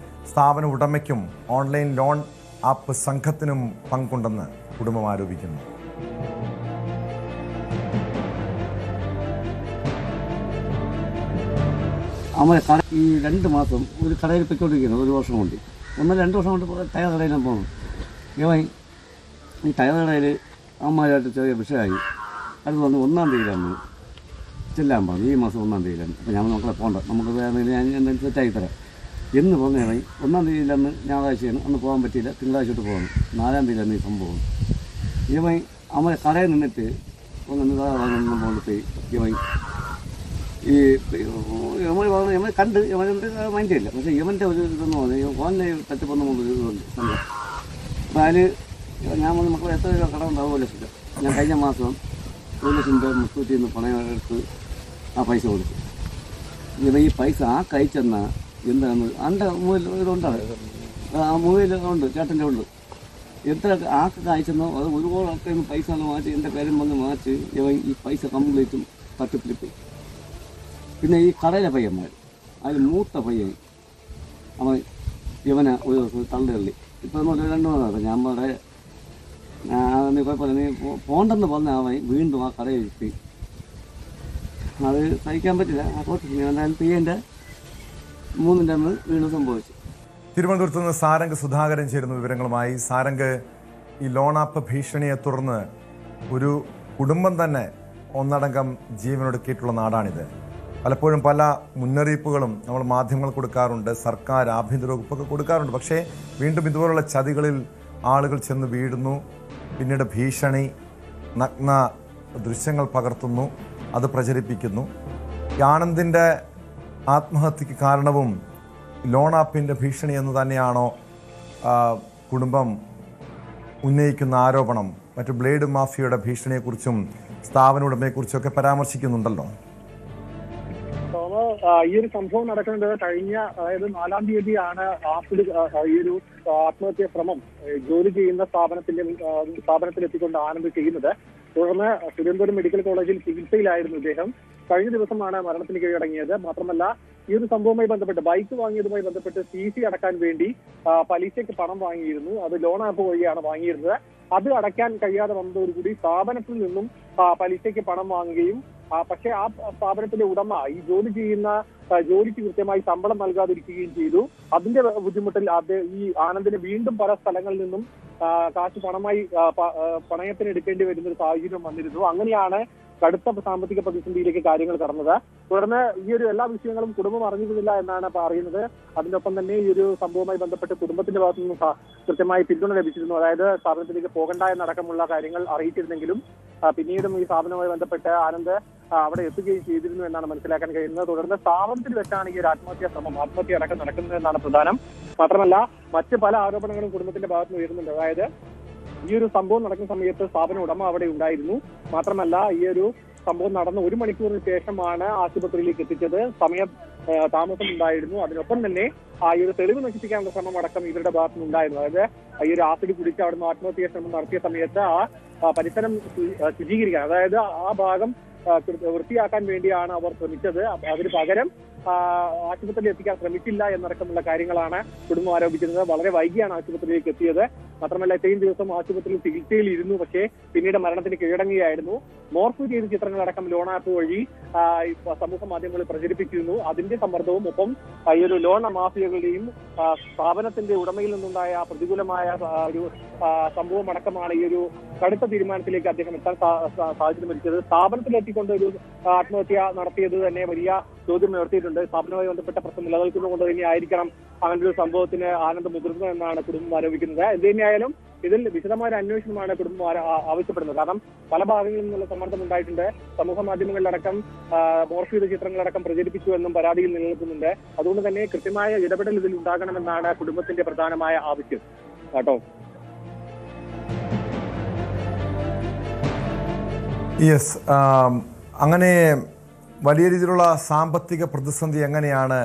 സ്ഥാപന ഉടമയ്ക്കും ഓൺലൈൻ ലോൺ ആപ്പ് സംഘത്തിനും പങ്കുണ്ടെന്ന് കുടുംബം ആരോപിക്കുന്നു. അവൻ ഈ 2 മാസം ഒരു കടയിൽ പൊയ്ക്കൊണ്ടിരിക്കുന്നത്, 1 വർഷം കൊണ്ട് 1-2 വർഷം കൊണ്ട് ടയർ കടയിൽ പോകുന്നു. ഇവൻ ഈ ടയർ കടയിൽ അമ്മമാരായിട്ട് ചെറിയ വിഷയമായി. അത് വന്ന് 1-ാം തീയതിയിലാണ് ചെല്ലാൻ പറഞ്ഞു. ഈ മാസം 1-ാം തീയതിയിലാണ്. അപ്പോൾ ഞാൻ മക്കളെ പോകണ്ട, നമുക്ക് ഞാൻ എന്തെങ്കിലും സെറ്റാക്കി തരാം എന്ന് പറഞ്ഞാൽ 1-ാം തീയതിയിലന്ന് ഞായറാഴ്ചയാണ്, അന്ന് പോകാൻ പറ്റിയില്ല. തിങ്കളാഴ്ച പോകണം. 4-ാം തീയതിയിലാണ് ഈ സംഭവം. ഇവൻ അവൻ കടയിൽ നിന്നിട്ട് ഒന്ന് പോയിട്ട് ഇവൻ ഈ യമൻ പറഞ്ഞ യമൻ കണ്ട് യമൻ്റെ മൈൻഡ് ഇല്ല. പക്ഷേ യമൻ്റെ ഒരു ഇതെന്ന് പറഞ്ഞാൽ ഓൺലൈൻ തട്ടിപ്പൊന്നും കൊണ്ടൊരു ഇതുണ്ട് സംഭവം. അപ്പോൾ അതിൽ ഞാൻ വന്ന് മക്കൾ എത്ര രൂപ കടം ഉണ്ടാവും? 1 ലക്ഷം രൂപ. ഞാൻ കഴിഞ്ഞ മാസം 1 ലക്ഷം രൂപ മുത്തൂറ്റിൽ നിന്ന് പണയം എടുത്ത് ആ പൈസ കൊടുത്തു. ഇവ ഈ പൈസ ആ കഴിച്ചെന്ന എന്താണ് എൻ്റെ മൂവിൽ ഇതുണ്ടാണ്, ആ മൂവിൽ ഉണ്ട്, ചേട്ടൻ്റെ ഉണ്ട്. എത്ര ആൾക്ക് അയച്ചെന്നോ അത് ഒരുപാട് ആൾക്കാർ പൈസ മാറ്റി എൻ്റെ പേരും വന്ന് മാറ്റി ഇവ ഈ പൈസ കംപ്ലീറ്റും തട്ടിപ്പിടിപ്പോയി. പിന്നെ ഈ കടയിലെ പയ്യന്മാർ, അതിൽ മൂത്ത പയ്യൻ അവൻ ഇവനെ ഒരു ദിവസം തള്ളുകളി ഇപ്പം 2 മാസം ഞാൻ പറയാം നീ കുഴപ്പമില്ല നീ പോണ്ടെന്ന് പറഞ്ഞ അവൻ വീണ്ടും ആ കടയിൽ എത്തി. അത് സഹിക്കാൻ പറ്റില്ല. ആ കോട്ട് എന്തായാലും പിയ്യൻ്റെ 3ൻ്റെ അന്ന് വീണ്ടും സംഭവിച്ചു. തിരുവനന്തപുരത്ത് നിന്ന് സാരംഗ് സുധാകരൻ ചേരുന്ന വിവരങ്ങളുമായി. സാരംഗ്, ഈ ലോൺ ആപ്പ് ഭീഷണിയെ തുടർന്ന് ഒരു കുടുംബം തന്നെ ഒന്നടങ്കം ജീവനൊടുക്കിയിട്ടുള്ള നാടാണിത്. പലപ്പോഴും പല മുന്നറിയിപ്പുകളും നമ്മൾ മാധ്യമങ്ങൾ കൊടുക്കാറുണ്ട്, സർക്കാർ ആഭ്യന്തര വകുപ്പൊക്കെ കൊടുക്കാറുണ്ട്. പക്ഷേ വീണ്ടും ഇതുപോലുള്ള ചതികളിൽ ആളുകൾ ചെന്ന് വീഴുന്നു. പിന്നീട് ഭീഷണി, നഗ്ന ദൃശ്യങ്ങൾ പകർത്തുന്നു, അത് പ്രചരിപ്പിക്കുന്നു. ആനന്ദിൻ്റെ ആത്മഹത്യക്ക് കാരണവും ലോൺ ആപ്പിൻ്റെ ഭീഷണി എന്ന് തന്നെയാണോ കുടുംബം ഉന്നയിക്കുന്ന ആരോപണം? മറ്റു ബ്ലേഡ് മാഫിയയുടെ ഭീഷണിയെക്കുറിച്ചും സ്ഥാപന ഉടമയെക്കുറിച്ചൊക്കെ പരാമർശിക്കുന്നുണ്ടല്ലോ. ഈ ഒരു സംഭവം നടക്കുന്നത് കഴിഞ്ഞ, അതായത് 4-ാം തീയതിയാണ് ഈ ഒരു ആത്മഹത്യാ ശ്രമം ജോലി ചെയ്യുന്ന സ്ഥാപനത്തിലെത്തിക്കൊണ്ട് ആനന്ദ് ചെയ്യുന്നത്. തുടർന്ന് തിരുവനന്തപുരം മെഡിക്കൽ കോളേജിൽ ചികിത്സയിലായിരുന്നു ഇദ്ദേഹം. കഴിഞ്ഞ ദിവസമാണ് മരണത്തിന് കീഴടങ്ങിയത്. മാത്രമല്ല ഈ ഒരു സംഭവവുമായി ബന്ധപ്പെട്ട് ബൈക്ക് വാങ്ങിയതുമായി ബന്ധപ്പെട്ട് CC അടക്കാൻ വേണ്ടി പലിശയ്ക്ക് പണം വാങ്ങിയിരുന്നു. അത് ലോൺ ആപ്പ് വഴിയാണ് വാങ്ങിയിരുന്നത്. അത് അടയ്ക്കാൻ കഴിയാതെ വന്നതോടുകൂടി സ്ഥാപനത്തിൽ നിന്നും പലിശയ്ക്ക് പണം വാങ്ങുകയും പക്ഷേ ആ സ്ഥാപനത്തിലെ ഉടമ ഈ ജോലി ചെയ്യുന്ന ജോലിക്ക് കൃത്യമായി ശമ്പളം നൽകാതിരിക്കുകയും ചെയ്തു. അതിന്റെ ബുദ്ധിമുട്ടിൽ ഈ ആനന്ദിന് വീണ്ടും പല സ്ഥലങ്ങളിൽ നിന്നും കാശ് പണയത്തിന് എടുക്കേണ്ടി വരുന്ന ഒരു സാഹചര്യം വന്നിരുന്നു. അങ്ങനെയാണ് കടുത്ത സാമ്പത്തിക പ്രതിസന്ധിയിലേക്ക് കാര്യങ്ങൾ കടന്നത്. തുടർന്ന് ഈ ഒരു എല്ലാ വിഷയങ്ങളും കുടുംബം അറിഞ്ഞിരുന്നില്ല എന്നാണ് പറയുന്നത്. അതിന്റെ ഒപ്പം തന്നെ ഈ ഒരു സംഭവവുമായി ബന്ധപ്പെട്ട് കുടുംബത്തിന്റെ ഭാഗത്തു നിന്നും കൃത്യമായി പിന്തുണ ലഭിച്ചിരുന്നു. അതായത് സ്ഥാപനത്തിലേക്ക് പോകണ്ട എന്നടക്കമുള്ള കാര്യങ്ങൾ അറിയിച്ചിരുന്നെങ്കിലും പിന്നീടും ഈ സ്ഥാപനവുമായി ബന്ധപ്പെട്ട് ആനന്ദ് അവിടെ എത്തുകയും ചെയ്തിരുന്നു എന്നാണ് മനസ്സിലാക്കാൻ കഴിയുന്നത്. തുടർന്ന് സ്ഥാപനത്തിൽ വെച്ചാണ് ഈ ഒരു ആത്മഹത്യ അടക്കം നടക്കുന്നത് എന്നാണ് പ്രധാനം. മാത്രമല്ല മറ്റ് പല ആരോപണങ്ങളും കുടുംബത്തിന്റെ ഭാഗത്ത് നിന്ന് ഉയരുന്നുണ്ട്. അതായത് ഈ ഒരു സംഭവം നടക്കുന്ന സമയത്ത് സ്ഥാപന ഉടമ അവിടെ ഉണ്ടായിരുന്നു. മാത്രമല്ല ഈ ഒരു സംഭവം നടന്ന 1 മണിക്കൂറിന് ശേഷമാണ് ആശുപത്രിയിലേക്ക് എത്തിച്ചത്. താമസം ഉണ്ടായിരുന്നു. അതിനൊപ്പം തന്നെ ഈ ഒരു തെളിവ് നശിപ്പിക്കാനുള്ള ശ്രമം അടക്കം ഇവരുടെ ഭാഗത്തു നിന്നുണ്ടായിരുന്നു. അതായത് ഈ ഒരു ആസിഡ് കുടിച്ച് അവിടുന്ന് ആത്മഹത്യാ ശ്രമം നടത്തിയ സമയത്ത് ആ പരിസരം ശുചീകരിക്കാൻ, അതായത് ആ ഭാഗം വൃത്തിയാക്കാൻ വേണ്ടിയാണ് അവർ ശ്രമിച്ചത്. അതിന് പകരം ആശുപത്രിയിൽ എത്തിക്കാൻ ശ്രമിച്ചില്ല എന്നടക്കമുള്ള കാര്യങ്ങളാണ് കുടുംബം ആരോപിക്കുന്നത്. വളരെ വൈകിയാണ് ആശുപത്രിയിലേക്ക് എത്തിയത്. മാത്രമല്ല ഇത്രയും ദിവസം ആശുപത്രിയിൽ ചികിത്സയിൽ ഇരുന്നു. പക്ഷേ പിന്നീട് മരണത്തിന് കീഴടങ്ങുകയായിരുന്നു. മോർഫ് ചെയ്ത ചിത്രങ്ങളടക്കം ലോൺ ആപ്പ് വഴി സമൂഹ മാധ്യമങ്ങളിൽ പ്രചരിപ്പിച്ചിരുന്നു. അതിന്റെ സമ്മർദ്ദവും ഒപ്പം ഈ ഒരു ലോൺ മാഫിയകളുടെയും സ്ഥാപനത്തിന്റെ ഉടമയിൽ നിന്നുണ്ടായ പ്രതികൂലമായ ഒരു സംഭവം അടക്കമാണ് ഈ ഒരു കടുത്ത തീരുമാനത്തിലേക്ക് അദ്ദേഹം എത്താൻ സാഹചര്യം ഒരുക്കിയത്. സ്ഥാപനത്തിലെത്തിക്കൊണ്ട് ഒരു ആത്മഹത്യ നടത്തിയത് തന്നെ വലിയ ചോദ്യം ഉയർത്തിയിട്ടുണ്ട്. സ്ഥാപനവുമായി ബന്ധപ്പെട്ട പ്രശ്നം നിലനിൽക്കുന്നതുകൊണ്ട് തന്നെ ആയിരിക്കണം അങ്ങനെ ഒരു സംഭവത്തിന് ആനന്ദ് മുതിർന്നത് എന്നാണ് കുടുംബം ആരോപിക്കുന്നത്. എന്ത് തന്നെയായാലും ഇതിൽ വിശദമായ അന്വേഷണമാണ് കുടുംബം ആവശ്യപ്പെടുന്നത്. കാരണം പല ഭാഗങ്ങളിൽ നിന്നുള്ള സമ്മർദ്ദം ഉണ്ടായിട്ടുണ്ട്. സമൂഹ മാധ്യമങ്ങളിലടക്കം മോർഫ് ചെയ്ത ചിത്രങ്ങളടക്കം പ്രചരിപ്പിച്ചു എന്നും പരാതിയിൽ നിലനിൽക്കുന്നുണ്ട്. അതുകൊണ്ട് തന്നെ കൃത്യമായ ഇടപെടൽ ഇതിൽ ഉണ്ടാകണമെന്നാണ് കുടുംബത്തിന്റെ പ്രധാനമായ ആവശ്യം കേട്ടോ. യെസ്, അങ്ങനെ വലിയ രീതിയിലുള്ള സാമ്പത്തിക പ്രതിസന്ധി എങ്ങനെയാണ്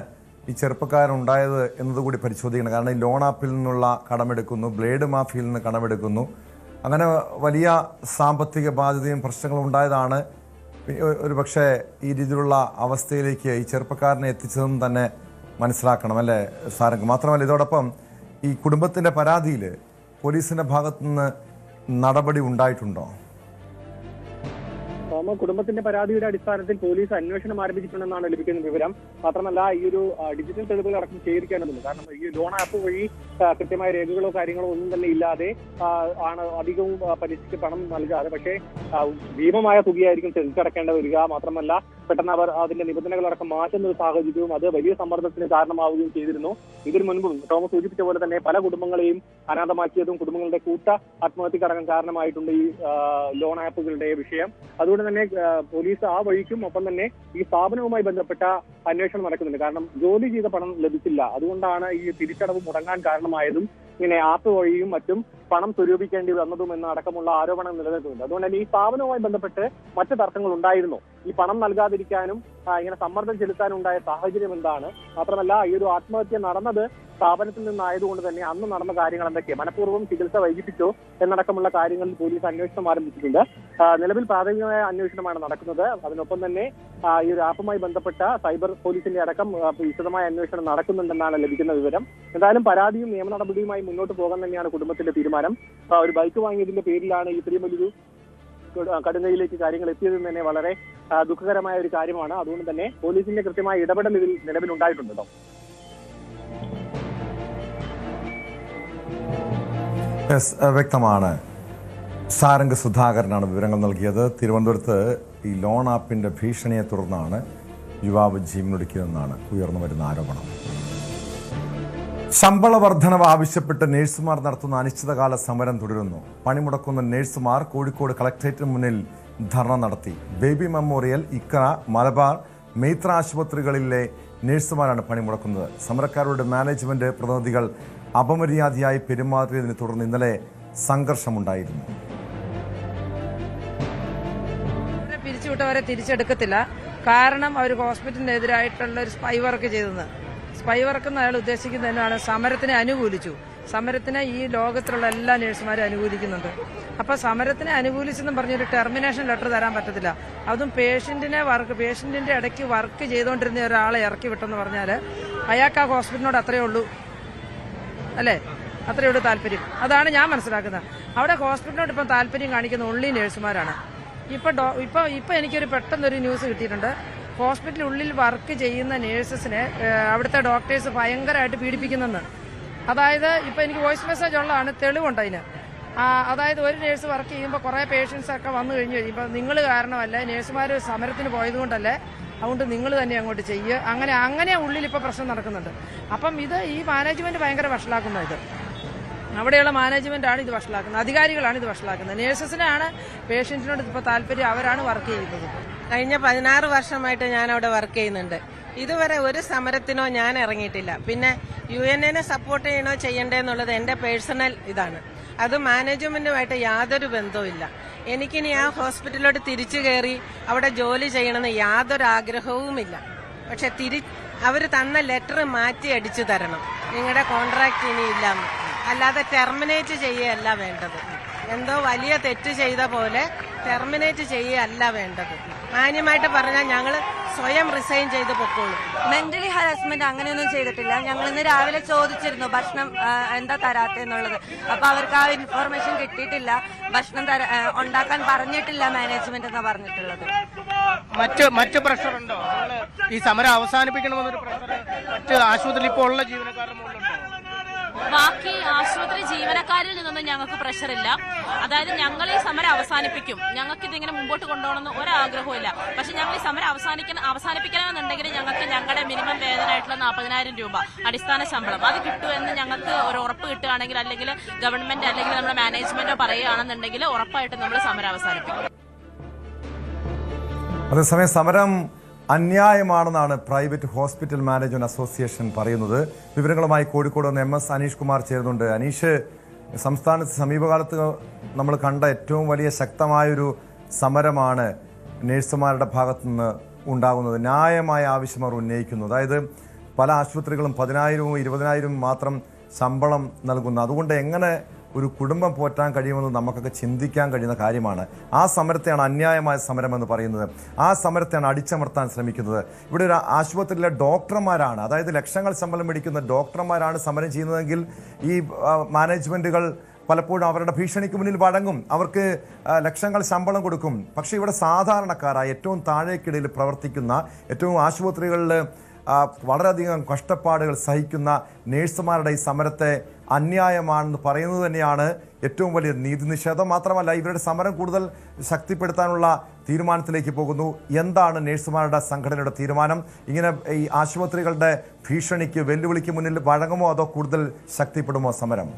ഈ ചെറുപ്പക്കാരുണ്ടായത് എന്നതുകൂടി പരിശോധിക്കണം. കാരണം ഈ ലോൺ ആപ്പിൽ നിന്നുള്ള കടമെടുക്കുന്നു, ബ്ലേഡ് മാഫിയിൽ നിന്ന് കടമെടുക്കുന്നു, അങ്ങനെ വലിയ സാമ്പത്തിക ബാധ്യതയും പ്രശ്നങ്ങളും ഉണ്ടായതാണ് ഒരു പക്ഷേ ഈ രീതിയിലുള്ള അവസ്ഥയിലേക്ക് ഈ ചെറുപ്പക്കാരനെ എത്തിച്ചതെന്ന് തന്നെ മനസ്സിലാക്കണം അല്ലേ സാരംഗ്? മാത്രമല്ല ഇതോടൊപ്പം ഈ കുടുംബത്തിൻ്റെ പരാതിയിൽ പോലീസിൻ്റെ ഭാഗത്തുനിന്ന് നടപടി ഉണ്ടായിട്ടുണ്ടോ? കുടുംബത്തിന്റെ പരാതിയുടെ അടിസ്ഥാനത്തിൽ പോലീസ് അന്വേഷണം ആരംഭിച്ചിട്ടുണ്ടെന്നാണ് ലഭിക്കുന്ന വിവരം. മാത്രമല്ല ഈ ഒരു ഡിജിറ്റൽ തെളിവുകൾ അടക്കം ശേഖരിക്കേണ്ടതുണ്ട്. കാരണം ഈ ലോൺ ആപ്പ് വഴി കൃത്യമായ രേഖകളോ കാര്യങ്ങളോ ഒന്നും തന്നെ ഇല്ലാതെ ആണ് അധികവും പലിശയ്ക്ക് പണം നൽകാതെ, പക്ഷേ ഭീമമായ തുകയായിരിക്കും തിരിച്ചടക്കേണ്ടി വരിക. മാത്രമല്ല പെട്ടെന്ന് അവർ അതിന്റെ നിബന്ധനകളടക്കം മാറ്റുന്ന ഒരു സാഹചര്യവും അത് വലിയ സമ്മർദ്ദത്തിന് കാരണമാവുകയും ചെയ്തിരുന്നു. ഇതിനു മുൻപും ടോമസ് സൂചിപ്പിച്ച പോലെ തന്നെ പല കുടുംബങ്ങളെയും അനാഥമാക്കിയതും കുടുംബങ്ങളുടെ കൂട്ട ആത്മഹത്യക്കടക്കം കാരണമായിട്ടുണ്ട് ഈ ലോൺ ആപ്പുകളുടെ വിഷയം. അതുകൊണ്ട് തന്നെ പോലീസ് ആ വഴിക്കും ഒപ്പം തന്നെ ഈ സ്ഥാപനവുമായി ബന്ധപ്പെട്ട അന്വേഷണം നടക്കുന്നുണ്ട്. കാരണം ജോലി ചെയ്ത പണം ലഭിച്ചില്ല, അതുകൊണ്ടാണ് ഈ തിരിച്ചടവ് മുടങ്ങാൻ കാരണമായതും ഇങ്ങനെ ആപ്പ് വഴിയും മറ്റും പണം സ്വരൂപിക്കേണ്ടി വന്നതും എന്ന അടക്കമുള്ള ആരോപണം നിലനിൽക്കുന്നുണ്ട്. അതുകൊണ്ട് തന്നെ ഈ സ്ഥാപനവുമായി ബന്ധപ്പെട്ട് മറ്റ് തർക്കങ്ങൾ ഉണ്ടായിരുന്നു. ഈ പണം നൽകാതിരിക്കാനും ഇങ്ങനെ സമ്മർദ്ദം ചെലുത്താനുണ്ടായ സാഹചര്യം എന്താണ്? മാത്രമല്ല ഈ ഒരു ആത്മഹത്യ നടന്നത് സ്ഥാപനത്തിൽ നിന്നായതുകൊണ്ട് തന്നെ അന്ന് നടന്ന കാര്യങ്ങൾ എന്തൊക്കെയാണ്, മനഃപൂർവ്വം ചികിത്സ വൈകിപ്പിച്ചോ എന്നടക്കമുള്ള കാര്യങ്ങളിൽ പോലീസ് അന്വേഷണം ആരംഭിച്ചിട്ടുണ്ട്. നിലവിൽ പ്രാഥമികമായ അന്വേഷണമാണ് നടക്കുന്നത്. അതിനൊപ്പം തന്നെ ഈ ഒരു ആപ്പുമായി ബന്ധപ്പെട്ട സൈബർ പോലീസിന്റെ അടക്കം വിശദമായ അന്വേഷണം നടക്കുന്നുണ്ടെന്നാണ് ലഭിക്കുന്ന വിവരം. എന്തായാലും പരാതിയും നിയമ നടപടിയുമായി മുന്നോട്ട് പോകാൻ തന്നെയാണ് കുടുംബത്തിന്റെ തീരുമാനം. ഒരു ബൈക്ക് വാങ്ങിയതിന്റെ പേരിലാണ് ഇത്രയും വലിയൊരു കടുങ്കയിലേക്ക് കാര്യങ്ങൾ എത്തിയതെന്ന് തന്നെ വളരെ ദുഃഖകരമായ ഒരു കാര്യമാണ്. അതുകൊണ്ട് തന്നെ പോലീസിന്റെ കൃത്യമായ ഇടപെടൽ ഇതിൽ നിലവിലുണ്ടായിട്ടുണ്ടല്ലോ. വ്യക്തമാണ്. സാരംഗ് സുധാകരനാണ് വിവരങ്ങൾ നൽകിയത്. തിരുവനന്തപുരത്ത് ഈ ലോൺ ആപ്പിന്റെ ഭീഷണിയെ തുടർന്നാണ് യുവാവ് ജീവനൊടുക്കിയതെന്നാണ് ഉയർന്നു വരുന്ന ആരോപണം. ശമ്പള വർധനവ് ആവശ്യപ്പെട്ട് നഴ്സുമാർ നടത്തുന്ന അനിശ്ചിതകാല സമരം തുടരുന്നു. പണിമുടക്കുന്ന നഴ്സുമാർ കോഴിക്കോട് കളക്ടറേറ്റിന് മുന്നിൽ ധർണ നടത്തി. ബേബി മെമ്മോറിയൽ, ഇക്ര, മലബാർ, മെയ്ത്ര ആശുപത്രികളിലെ നഴ്സുമാരാണ് പണിമുടക്കുന്നത്. സമരക്കാരുടെ മാനേജ്മെന്റ് പ്രതിനിധികൾ അപമര്യാദയായി പെരുമാറിയതിനെ തുടർന്ന് ഇന്നലെ സംഘർഷമുണ്ടായിരുന്നു. പിരിച്ചുവിട്ടവരെ തിരിച്ചെടുക്കത്തില്ല. കാരണം അവർ ഹോസ്പിറ്റലിനെതിരായിട്ടുള്ള ഒരു സ്പൈ വർക്ക് ചെയ്തത്. സ്പൈ വർക്ക് എന്ന് അയാൾ ഉദ്ദേശിക്കുന്നത് തന്നെയാണ് സമരത്തിനെ അനുകൂലിച്ചു. സമരത്തിനെ ഈ ലോകത്തിലുള്ള എല്ലാ നഴ്സുമാരും അനുകൂലിക്കുന്നുണ്ട്. അപ്പോൾ സമരത്തിനെ അനുകൂലിച്ചെന്നും പറഞ്ഞൊരു ടെർമിനേഷൻ ലെറ്റർ തരാൻ പറ്റത്തില്ല. അതും പേഷ്യന്റിന്റെ ഇടയ്ക്ക് വർക്ക് ചെയ്തുകൊണ്ടിരുന്ന ഒരാളെ ഇറക്കി വിട്ടെന്ന് പറഞ്ഞാൽ അയാൾക്ക് ആ ഹോസ്പിറ്റലിനോട് അത്രയേ ഉള്ളൂ, അല്ലേ? അത്രയേ ഉള്ളൂ താല്പര്യം. അതാണ് ഞാൻ മനസ്സിലാക്കുന്നത്. അവിടെ ഹോസ്പിറ്റലിനോട് ഇപ്പം താല്പര്യം കാണിക്കുന്ന ഉള്ളി നഴ്സുമാരാണ്. ഇപ്പം എനിക്കൊരു പെട്ടെന്നൊരു ന്യൂസ് കിട്ടിയിട്ടുണ്ട്. ഹോസ്പിറ്റലിനുള്ളിൽ വർക്ക് ചെയ്യുന്ന നേഴ്സസിനെ അവിടുത്തെ ഡോക്ടേഴ്സ് ഭയങ്കരമായിട്ട് പീഡിപ്പിക്കുന്നെന്ന്. അതായത് ഇപ്പം എനിക്ക് വോയിസ് മെസ്സേജ് ഉള്ളതാണ്, തെളിവുണ്ട് അതിന്. അതായത് ഒരു നേഴ്സ് വർക്ക് ചെയ്യുമ്പോൾ കുറേ പേഷ്യൻസ് ഒക്കെ വന്നു കഴിഞ്ഞ് കഴിയുമ്പോൾ നിങ്ങൾ കാരണമല്ലേ, നേഴ്സുമാർ സമരത്തിന് പോയതുകൊണ്ടല്ലേ, അതുകൊണ്ട് നിങ്ങൾ തന്നെ അങ്ങോട്ട് ചെയ്യുക, അങ്ങനെ ഉള്ളിൽ ഇപ്പോൾ പ്രശ്നം നടക്കുന്നുണ്ട്. അപ്പം ഈ മാനേജ്മെന്റ് ഭയങ്കര വഷളാക്കുന്നത്. ഇത് അവിടെയുള്ള മാനേജ്മെന്റാണ് ഇത് വഷളാക്കുന്നത്, അധികാരികളാണ് ഇത് വഷളാക്കുന്നത്. നേഴ്സസിനാണ് പേഷ്യൻസിനോട് ഇപ്പോൾ താല്പര്യം, അവരാണ് വർക്ക് ചെയ്യുന്നത്. കഴിഞ്ഞ 16 വർഷമായിട്ട് ഞാൻ അവിടെ വർക്ക് ചെയ്യുന്നുണ്ട്. ഇതുവരെ ഒരു സമരത്തിനോ ഞാൻ ഇറങ്ങിയിട്ടില്ല. പിന്നെ UN സപ്പോർട്ട് ചെയ്യണോ ചെയ്യണ്ടേന്നുള്ളത് എൻ്റെ പേഴ്സണൽ ഇതാണ്. അത് മാനേജ്മെന്റുമായിട്ട് യാതൊരു ബന്ധവുമില്ല. എനിക്കിനി ആ ഹോസ്പിറ്റലിലോട്ട് തിരിച്ചു കയറി അവിടെ ജോലി ചെയ്യണമെന്ന് യാതൊരു ആഗ്രഹവുമില്ല. പക്ഷെ അവർ തന്ന ലെറ്റർ മാറ്റി അടിച്ചു തരണം, നിങ്ങളുടെ കോൺട്രാക്ട് ഇനി ഇല്ലാന്ന്. അല്ലാതെ ടെർമിനേറ്റ് ചെയ്യുകയല്ല വേണ്ടത്. എന്തോ വലിയ തെറ്റ് ചെയ്ത പോലെ ടെർമിനേറ്റ് ചെയ്യുകയല്ല വേണ്ടത്. മാന്യമായിട്ട് പറഞ്ഞാൽ ഞങ്ങൾ സ്വയം റിസൈൻ ചെയ്ത് പൊക്കോളൂ. മെന്റലി ഹാരാസ്മെന്റ് അങ്ങനെയൊന്നും ചെയ്തിട്ടില്ല. ഞങ്ങൾ ഇന്ന് രാവിലെ ചോദിച്ചിരുന്നു ഭക്ഷണം എന്താ തരാത്തെന്നുള്ളത്. അപ്പൊ അവർക്ക് ആ ഇൻഫോർമേഷൻ കിട്ടിയിട്ടില്ല. ഭക്ഷണം ഉണ്ടാക്കാൻ പറഞ്ഞിട്ടില്ല മാനേജ്മെന്റ് എന്നാ പറഞ്ഞിട്ടുള്ളത്. മറ്റ് പ്രഷറുണ്ടോ? ഈ സമരം അവസാനിപ്പിക്കണമെന്നൊരു പ്രഷർ മറ്റ് ആശുപത്രിയിൽ ഇപ്പോൾ ഉള്ള ജീവനക്കാരുടെ മുകളിലുണ്ടോ? ബാക്കി ആശുപത്രി ജീവനക്കാരിൽ നിന്നൊന്നും ഞങ്ങൾക്ക് പ്രഷറില്ല. അതായത് ഞങ്ങൾ ഈ സമരം അവസാനിപ്പിക്കും, ഞങ്ങൾക്ക് ഇതിങ്ങനെ മുമ്പോട്ട് കൊണ്ടുപോകണമെന്ന് ഒരാഗ്രഹമില്ല. പക്ഷെ ഞങ്ങൾ ഈ സമരം അവസാനിപ്പിക്കണമെന്നുണ്ടെങ്കിൽ ഞങ്ങൾക്ക് ഞങ്ങളുടെ മിനിമം വേതനമായിട്ടുള്ള 40,000 രൂപ അടിസ്ഥാന ശമ്പളം അത് കിട്ടുമെന്ന് ഞങ്ങൾക്ക് ഒരു ഉറപ്പ് കിട്ടുകയാണെങ്കിൽ, അല്ലെങ്കിൽ ഗവൺമെന്റ് അല്ലെങ്കിൽ നമ്മുടെ മാനേജ്മെന്റോ പറയുകയാണെന്നുണ്ടെങ്കിൽ ഉറപ്പായിട്ടും നമ്മൾ സമരം അവസാനിപ്പിക്കും. അതേസമയം സമരം അന്യായമാണെന്നാണ് പ്രൈവറ്റ് ഹോസ്പിറ്റൽ മാനേജ്മെന്റ് അസോസിയേഷൻ പറയുന്നത്. വിവരങ്ങളുമായി കോഴിക്കോട് നിന്ന് MS അനീഷ് കുമാർ ചേരുന്നുണ്ട്. അനീഷ്, സംസ്ഥാനത്ത് സമീപകാലത്ത് നമ്മൾ കണ്ട ഏറ്റവും വലിയ ശക്തമായൊരു സമരമാണ് നഴ്സുമാരുടെ ഭാഗത്തുനിന്ന് ഉണ്ടാകുന്നത്. ന്യായമായ ആവശ്യം അവർ ഉന്നയിക്കുന്നു. അതായത് പല ആശുപത്രികളും 10,000-ഉം 20,000-ഉം മാത്രം ശമ്പളം നൽകുന്നു. അതുകൊണ്ട് എങ്ങനെ ഒരു കുടുംബം പോറ്റാൻ കഴിയുമെന്ന് നമുക്കൊക്കെ ചിന്തിക്കാൻ കഴിയുന്ന കാര്യമാണ്. ആ സമരത്തെയാണ് അന്യായമായ സമരം എന്ന് പറയുന്നത്. ആ സമരത്തെയാണ് അടിച്ചമർത്താൻ ശ്രമിക്കുന്നത്. ഇവിടെ ഒരു ആശുപത്രിയിലെ ഡോക്ടർമാരാണ്, അതായത് ലക്ഷങ്ങൾ ശമ്പളം മേടിക്കുന്ന ഡോക്ടർമാരാണ് സമരം ചെയ്യുന്നതെങ്കിൽ ഈ മാനേജ്മെന്റുകൾ പലപ്പോഴും അവരുടെ ഭീഷണിക്ക് മുന്നിൽ വഴങ്ങും, അവർക്ക് ലക്ഷങ്ങൾ ശമ്പളം കൊടുക്കും. പക്ഷേ ഇവിടെ സാധാരണക്കാരായ ഏറ്റവും താഴേക്കിടയിൽ പ്രവർത്തിക്കുന്ന, ഏറ്റവും ആശുപത്രികളിൽ വളരെയധികം കഷ്ടപ്പാടുകൾ സഹിക്കുന്ന നേഴ്സുമാരുടെ ഈ സമരത്തെ അന്യായമാണെന്ന് പറയുന്നത് തന്നെയാണ് ഏറ്റവും വലിയ നീതി നിഷേധം. മാത്രമല്ല, ഇവരുടെ സമരം കൂടുതൽ ശക്തിപ്പെടുത്താനുള്ള തീരുമാനത്തിലേക്ക് പോകുന്നു. എന്താണ് നേഴ്സുമാരുടെ സംഘടനയുടെ തീരുമാനം? ഇങ്ങനെ ഈ ആശുപത്രികളുടെ ഭീഷണിക്ക്, വെല്ലുവിളിക്ക് മുന്നിൽ വഴങ്ങുമോ അതോ കൂടുതൽ ശക്തിപ്പെടുമോ സമരം?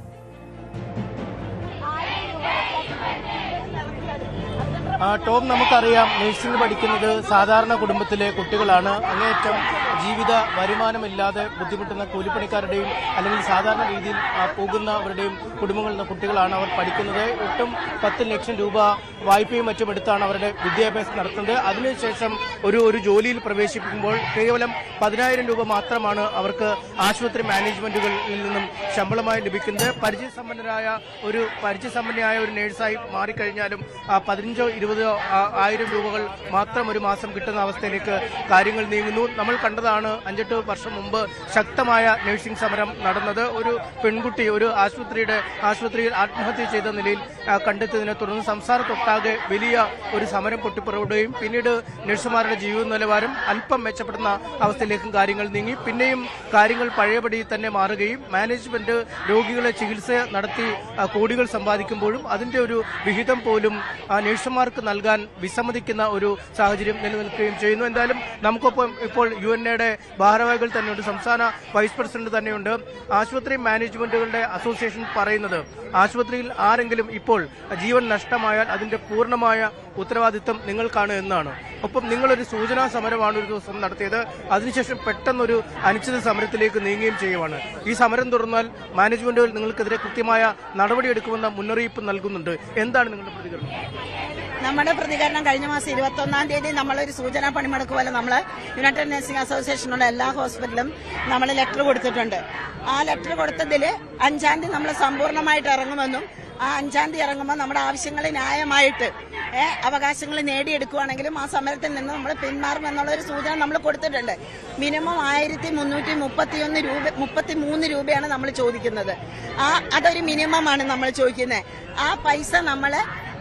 ടോം, നമുക്കറിയാം നഴ്സിംഗ് പഠിക്കുന്നത് സാധാരണ കുടുംബത്തിലെ കുട്ടികളാണ്. അങ്ങേയറ്റം ജീവിത വരുമാനമില്ലാതെ ബുദ്ധിമുട്ടുന്ന കൂലിപ്പണിക്കാരുടെയും അല്ലെങ്കിൽ സാധാരണ രീതിയിൽ പോകുന്നവരുടെയും കുടുംബങ്ങളിലെ കുട്ടികളാണ് അവർ പഠിക്കുന്നത്. ഒട്ടും 10 ലക്ഷം രൂപ വായ്പയും മറ്റും എടുത്താണ് അവരുടെ വിദ്യാഭ്യാസം നടത്തുന്നത്. അതിനുശേഷം ഒരു ജോലിയിൽ പ്രവേശിപ്പിക്കുമ്പോൾ കേവലം 10,000 രൂപ മാത്രമാണ് അവർക്ക് ആശുപത്രി മാനേജ്മെന്റുകളിൽ നിന്നും ശമ്പളമായി ലഭിക്കുന്നത്. പരിചയസമ്പന്നയായ ഒരു നഴ്സായി മാറിക്കഴിഞ്ഞാലും 15,000-20,000 രൂപകൾ മാത്രം ഒരു മാസം കിട്ടുന്ന അവസ്ഥയിലേക്ക് കാര്യങ്ങൾ നീങ്ങുന്നു. നമ്മൾ കണ്ടതാണ് 5-8 വർഷം മുമ്പ് ശക്തമായ നഴ്സിംഗ് സമരം നടന്നത്. ഒരു പെൺകുട്ടി ഒരു ആശുപത്രിയിൽ ആത്മഹത്യ ചെയ്ത നിലയിൽ കണ്ടെത്തിയതിനെ തുടർന്ന് സംസ്ഥാനത്തൊട്ടാകെ വലിയ ഒരു സമരം പൊട്ടിപ്പുറപ്പെടുകയും പിന്നീട് നഴ്സുമാരുടെ ജീവിത നിലവാരം അല്പം മെച്ചപ്പെടുന്ന അവസ്ഥയിലേക്കും കാര്യങ്ങൾ നീങ്ങി. പിന്നെയും കാര്യങ്ങൾ പഴയപടി തന്നെ മാറുകയും മാനേജ്മെന്റ് രോഗികളെ ചികിത്സ നടത്തി കോടികൾ സമ്പാദിക്കുമ്പോഴും അതിന്റെ ഒരു വിഹിതം പോലും നഴ്സുമാർക്ക് നൽകാൻ വിസമ്മതിക്കുന്ന ഒരു സാഹചര്യം നിലനിൽക്കുകയും ചെയ്യുന്നു. എന്തായാലും നമുക്കൊപ്പം ഇപ്പോൾ UNAയുടെ ഭാരവാഹികൾ തന്നെയുണ്ട്, സംസ്ഥാന വൈസ് പ്രസിഡന്റ് തന്നെയുണ്ട്. ആശുപത്രി മാനേജ്മെന്റുകളുടെ അസോസിയേഷൻ പറയുന്നത് ആശുപത്രിയിൽ ആരെങ്കിലും ഇപ്പോൾ ജീവൻ നഷ്ടമായാൽ അതിന്റെ പൂർണ്ണമായ ഉത്തരവാദിത്വം നിങ്ങൾക്കാണ് എന്നാണ്. ഒപ്പം നിങ്ങളൊരു സൂചനാ സമരമാണ് ഒരു ദിവസം നടത്തിയത്. അതിനുശേഷം പെട്ടെന്നൊരു അനിശ്ചിത സമരത്തിലേക്ക് നീങ്ങുകയും ചെയ്യുവാണ്. ഈ സമരം തുടർന്നാൽ മാനേജ്മെന്റുകൾ നിങ്ങൾക്കെതിരെ കൃത്യമായ നടപടിയെടുക്കുമെന്ന മുന്നറിയിപ്പ് നൽകുന്നുണ്ട്. എന്താണ് നിങ്ങളുടെ പ്രതികരണം? നമ്മുടെ പ്രതികരണം കഴിഞ്ഞ മാസം 21-ാം തീയതി നമ്മളൊരു സൂചനാ പണിമുടക്ക് പോലെ നമ്മൾ യുണൈറ്റഡ് നഴ്സിംഗ് അസോസിയേഷനുള്ള എല്ലാ ഹോസ്പിറ്റലും നമ്മൾ ലെറ്റർ കൊടുത്തിട്ടുണ്ട്. ആ ലെറ്റർ കൊടുത്തതിൽ 5-ാം തീയതി നമ്മൾ സമ്പൂർണ്ണമായിട്ട് ഇറങ്ങുമെന്നും ആ 5-ാം തീയതി ഇറങ്ങുമ്പോൾ നമ്മുടെ ആവശ്യങ്ങൾ ന്യായമായിട്ട് അവകാശങ്ങൾ നേടിയെടുക്കുകയാണെങ്കിലും ആ സമരത്തിൽ നിന്ന് നമ്മൾ പിന്മാറുമെന്നുള്ള ഒരു സൂചന നമ്മൾ കൊടുത്തിട്ടുണ്ട്. മിനിമം 1,333 രൂപയാണ് നമ്മൾ ചോദിക്കുന്നത്. അതൊരു മിനിമമാണ് നമ്മൾ ചോദിക്കുന്നത്. ആ പൈസ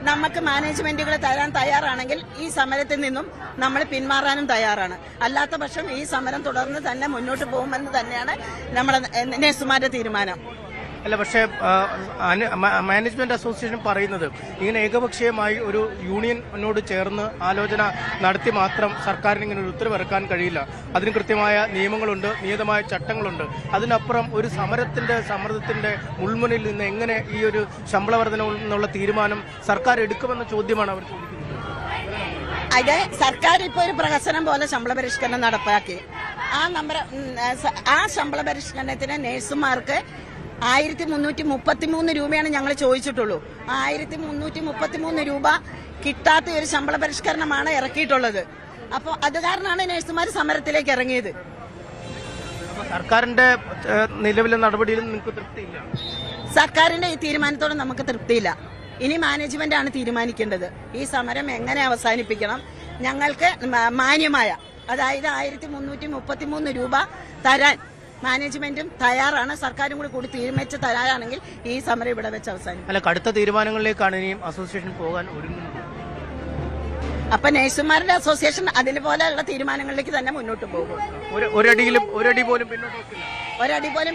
നമുക്ക് മാനേജ്മെന്റുകൾ തരാൻ തയ്യാറാണെങ്കിൽ ഈ സമരത്തിൽ നിന്നും നമ്മൾ പിന്മാറാനും തയ്യാറാണ്. അല്ലാത്ത പക്ഷം ഈ സമരം തുടർന്ന് തന്നെ മുന്നോട്ട് പോകുമെന്ന് തന്നെയാണ് നമ്മുടെ നഴ്സുമാരുടെ തീരുമാനം. അല്ല, പക്ഷേ മാനേജ്മെന്റ് അസോസിയേഷൻ പറയുന്നത് ഇങ്ങനെ ഏകപക്ഷീയമായി ഒരു യൂണിയനോട് ചേർന്ന് ആലോചന നടത്തി മാത്രം സർക്കാരിന് ഇങ്ങനെ ഒരു ഉത്തരവിറക്കാൻ കഴിയില്ല. അതിന് കൃത്യമായ നിയമങ്ങളുണ്ട്, നിയതമായ ചട്ടങ്ങളുണ്ട്. അതിനപ്പുറം ഒരു സമ്മർദ്ദത്തിന്റെ മുൾമുനയിൽ നിന്ന് എങ്ങനെ ഈ ഒരു ശമ്പള വർധന എന്നുള്ള തീരുമാനം സർക്കാർ എടുക്കുമെന്ന ചോദ്യമാണ് അവർ ചോദിക്കുന്നത്. അത് സർക്കാർ ഇപ്പോൾ ഒരു പ്രഹസനം പോലെ ശമ്പള പരിഷ്കരണം നടപ്പാക്കി. ആ ശമ്പള പരിഷ്കരണത്തിന് നഴ്സുമാർക്ക് 1,333 രൂപയാണ് ഞങ്ങൾ ചോദിച്ചിട്ടുള്ളൂ. 1,333 രൂപ കിട്ടാത്ത ഒരു ശമ്പള പരിഷ്കരണമാണ് ഇറക്കിയിട്ടുള്ളത്. അപ്പോൾ അത് കാരണമാണ് നഴ്സുമാർ സമരത്തിലേക്ക് ഇറങ്ങിയത്. സർക്കാരിന്റെ നിലവിലെ നടപടിയിൽ നിങ്ങൾക്ക് തൃപ്തിയില്ല? സർക്കാരിന്റെ ഈ തീരുമാനത്തോടെ നമുക്ക് തൃപ്തിയില്ല. ഇനി മാനേജ്മെന്റ് ആണ് തീരുമാനിക്കേണ്ടത് ഈ സമരം എങ്ങനെ അവസാനിപ്പിക്കണം. ഞങ്ങൾക്ക് മാന്യമായ, അതായത് 1,333 രൂപ തരാൻ മാനേജ്മെന്റും തയ്യാറാണ്. സർക്കാരും കൂടി തീരുമാനിച്ച് തയ്യാറാണെങ്കിൽ ഈ സമരം ഇവിടെ വെച്ച് അവസാനിക്കും. അല്ല, കടുത്ത തീരുമാനങ്ങളിലേക്കാണ് ഇനിയും അസോസിയേഷൻ പോകാൻ ഒരുങ്ങുന്നത്. അപ്പൊ നഴ്സുമാരുടെ അസോസിയേഷൻ അതിനുപോലെയുള്ള തീരുമാനങ്ങളിലേക്ക് തന്നെ മുന്നോട്ട് പോകും. ഒരടി പോലും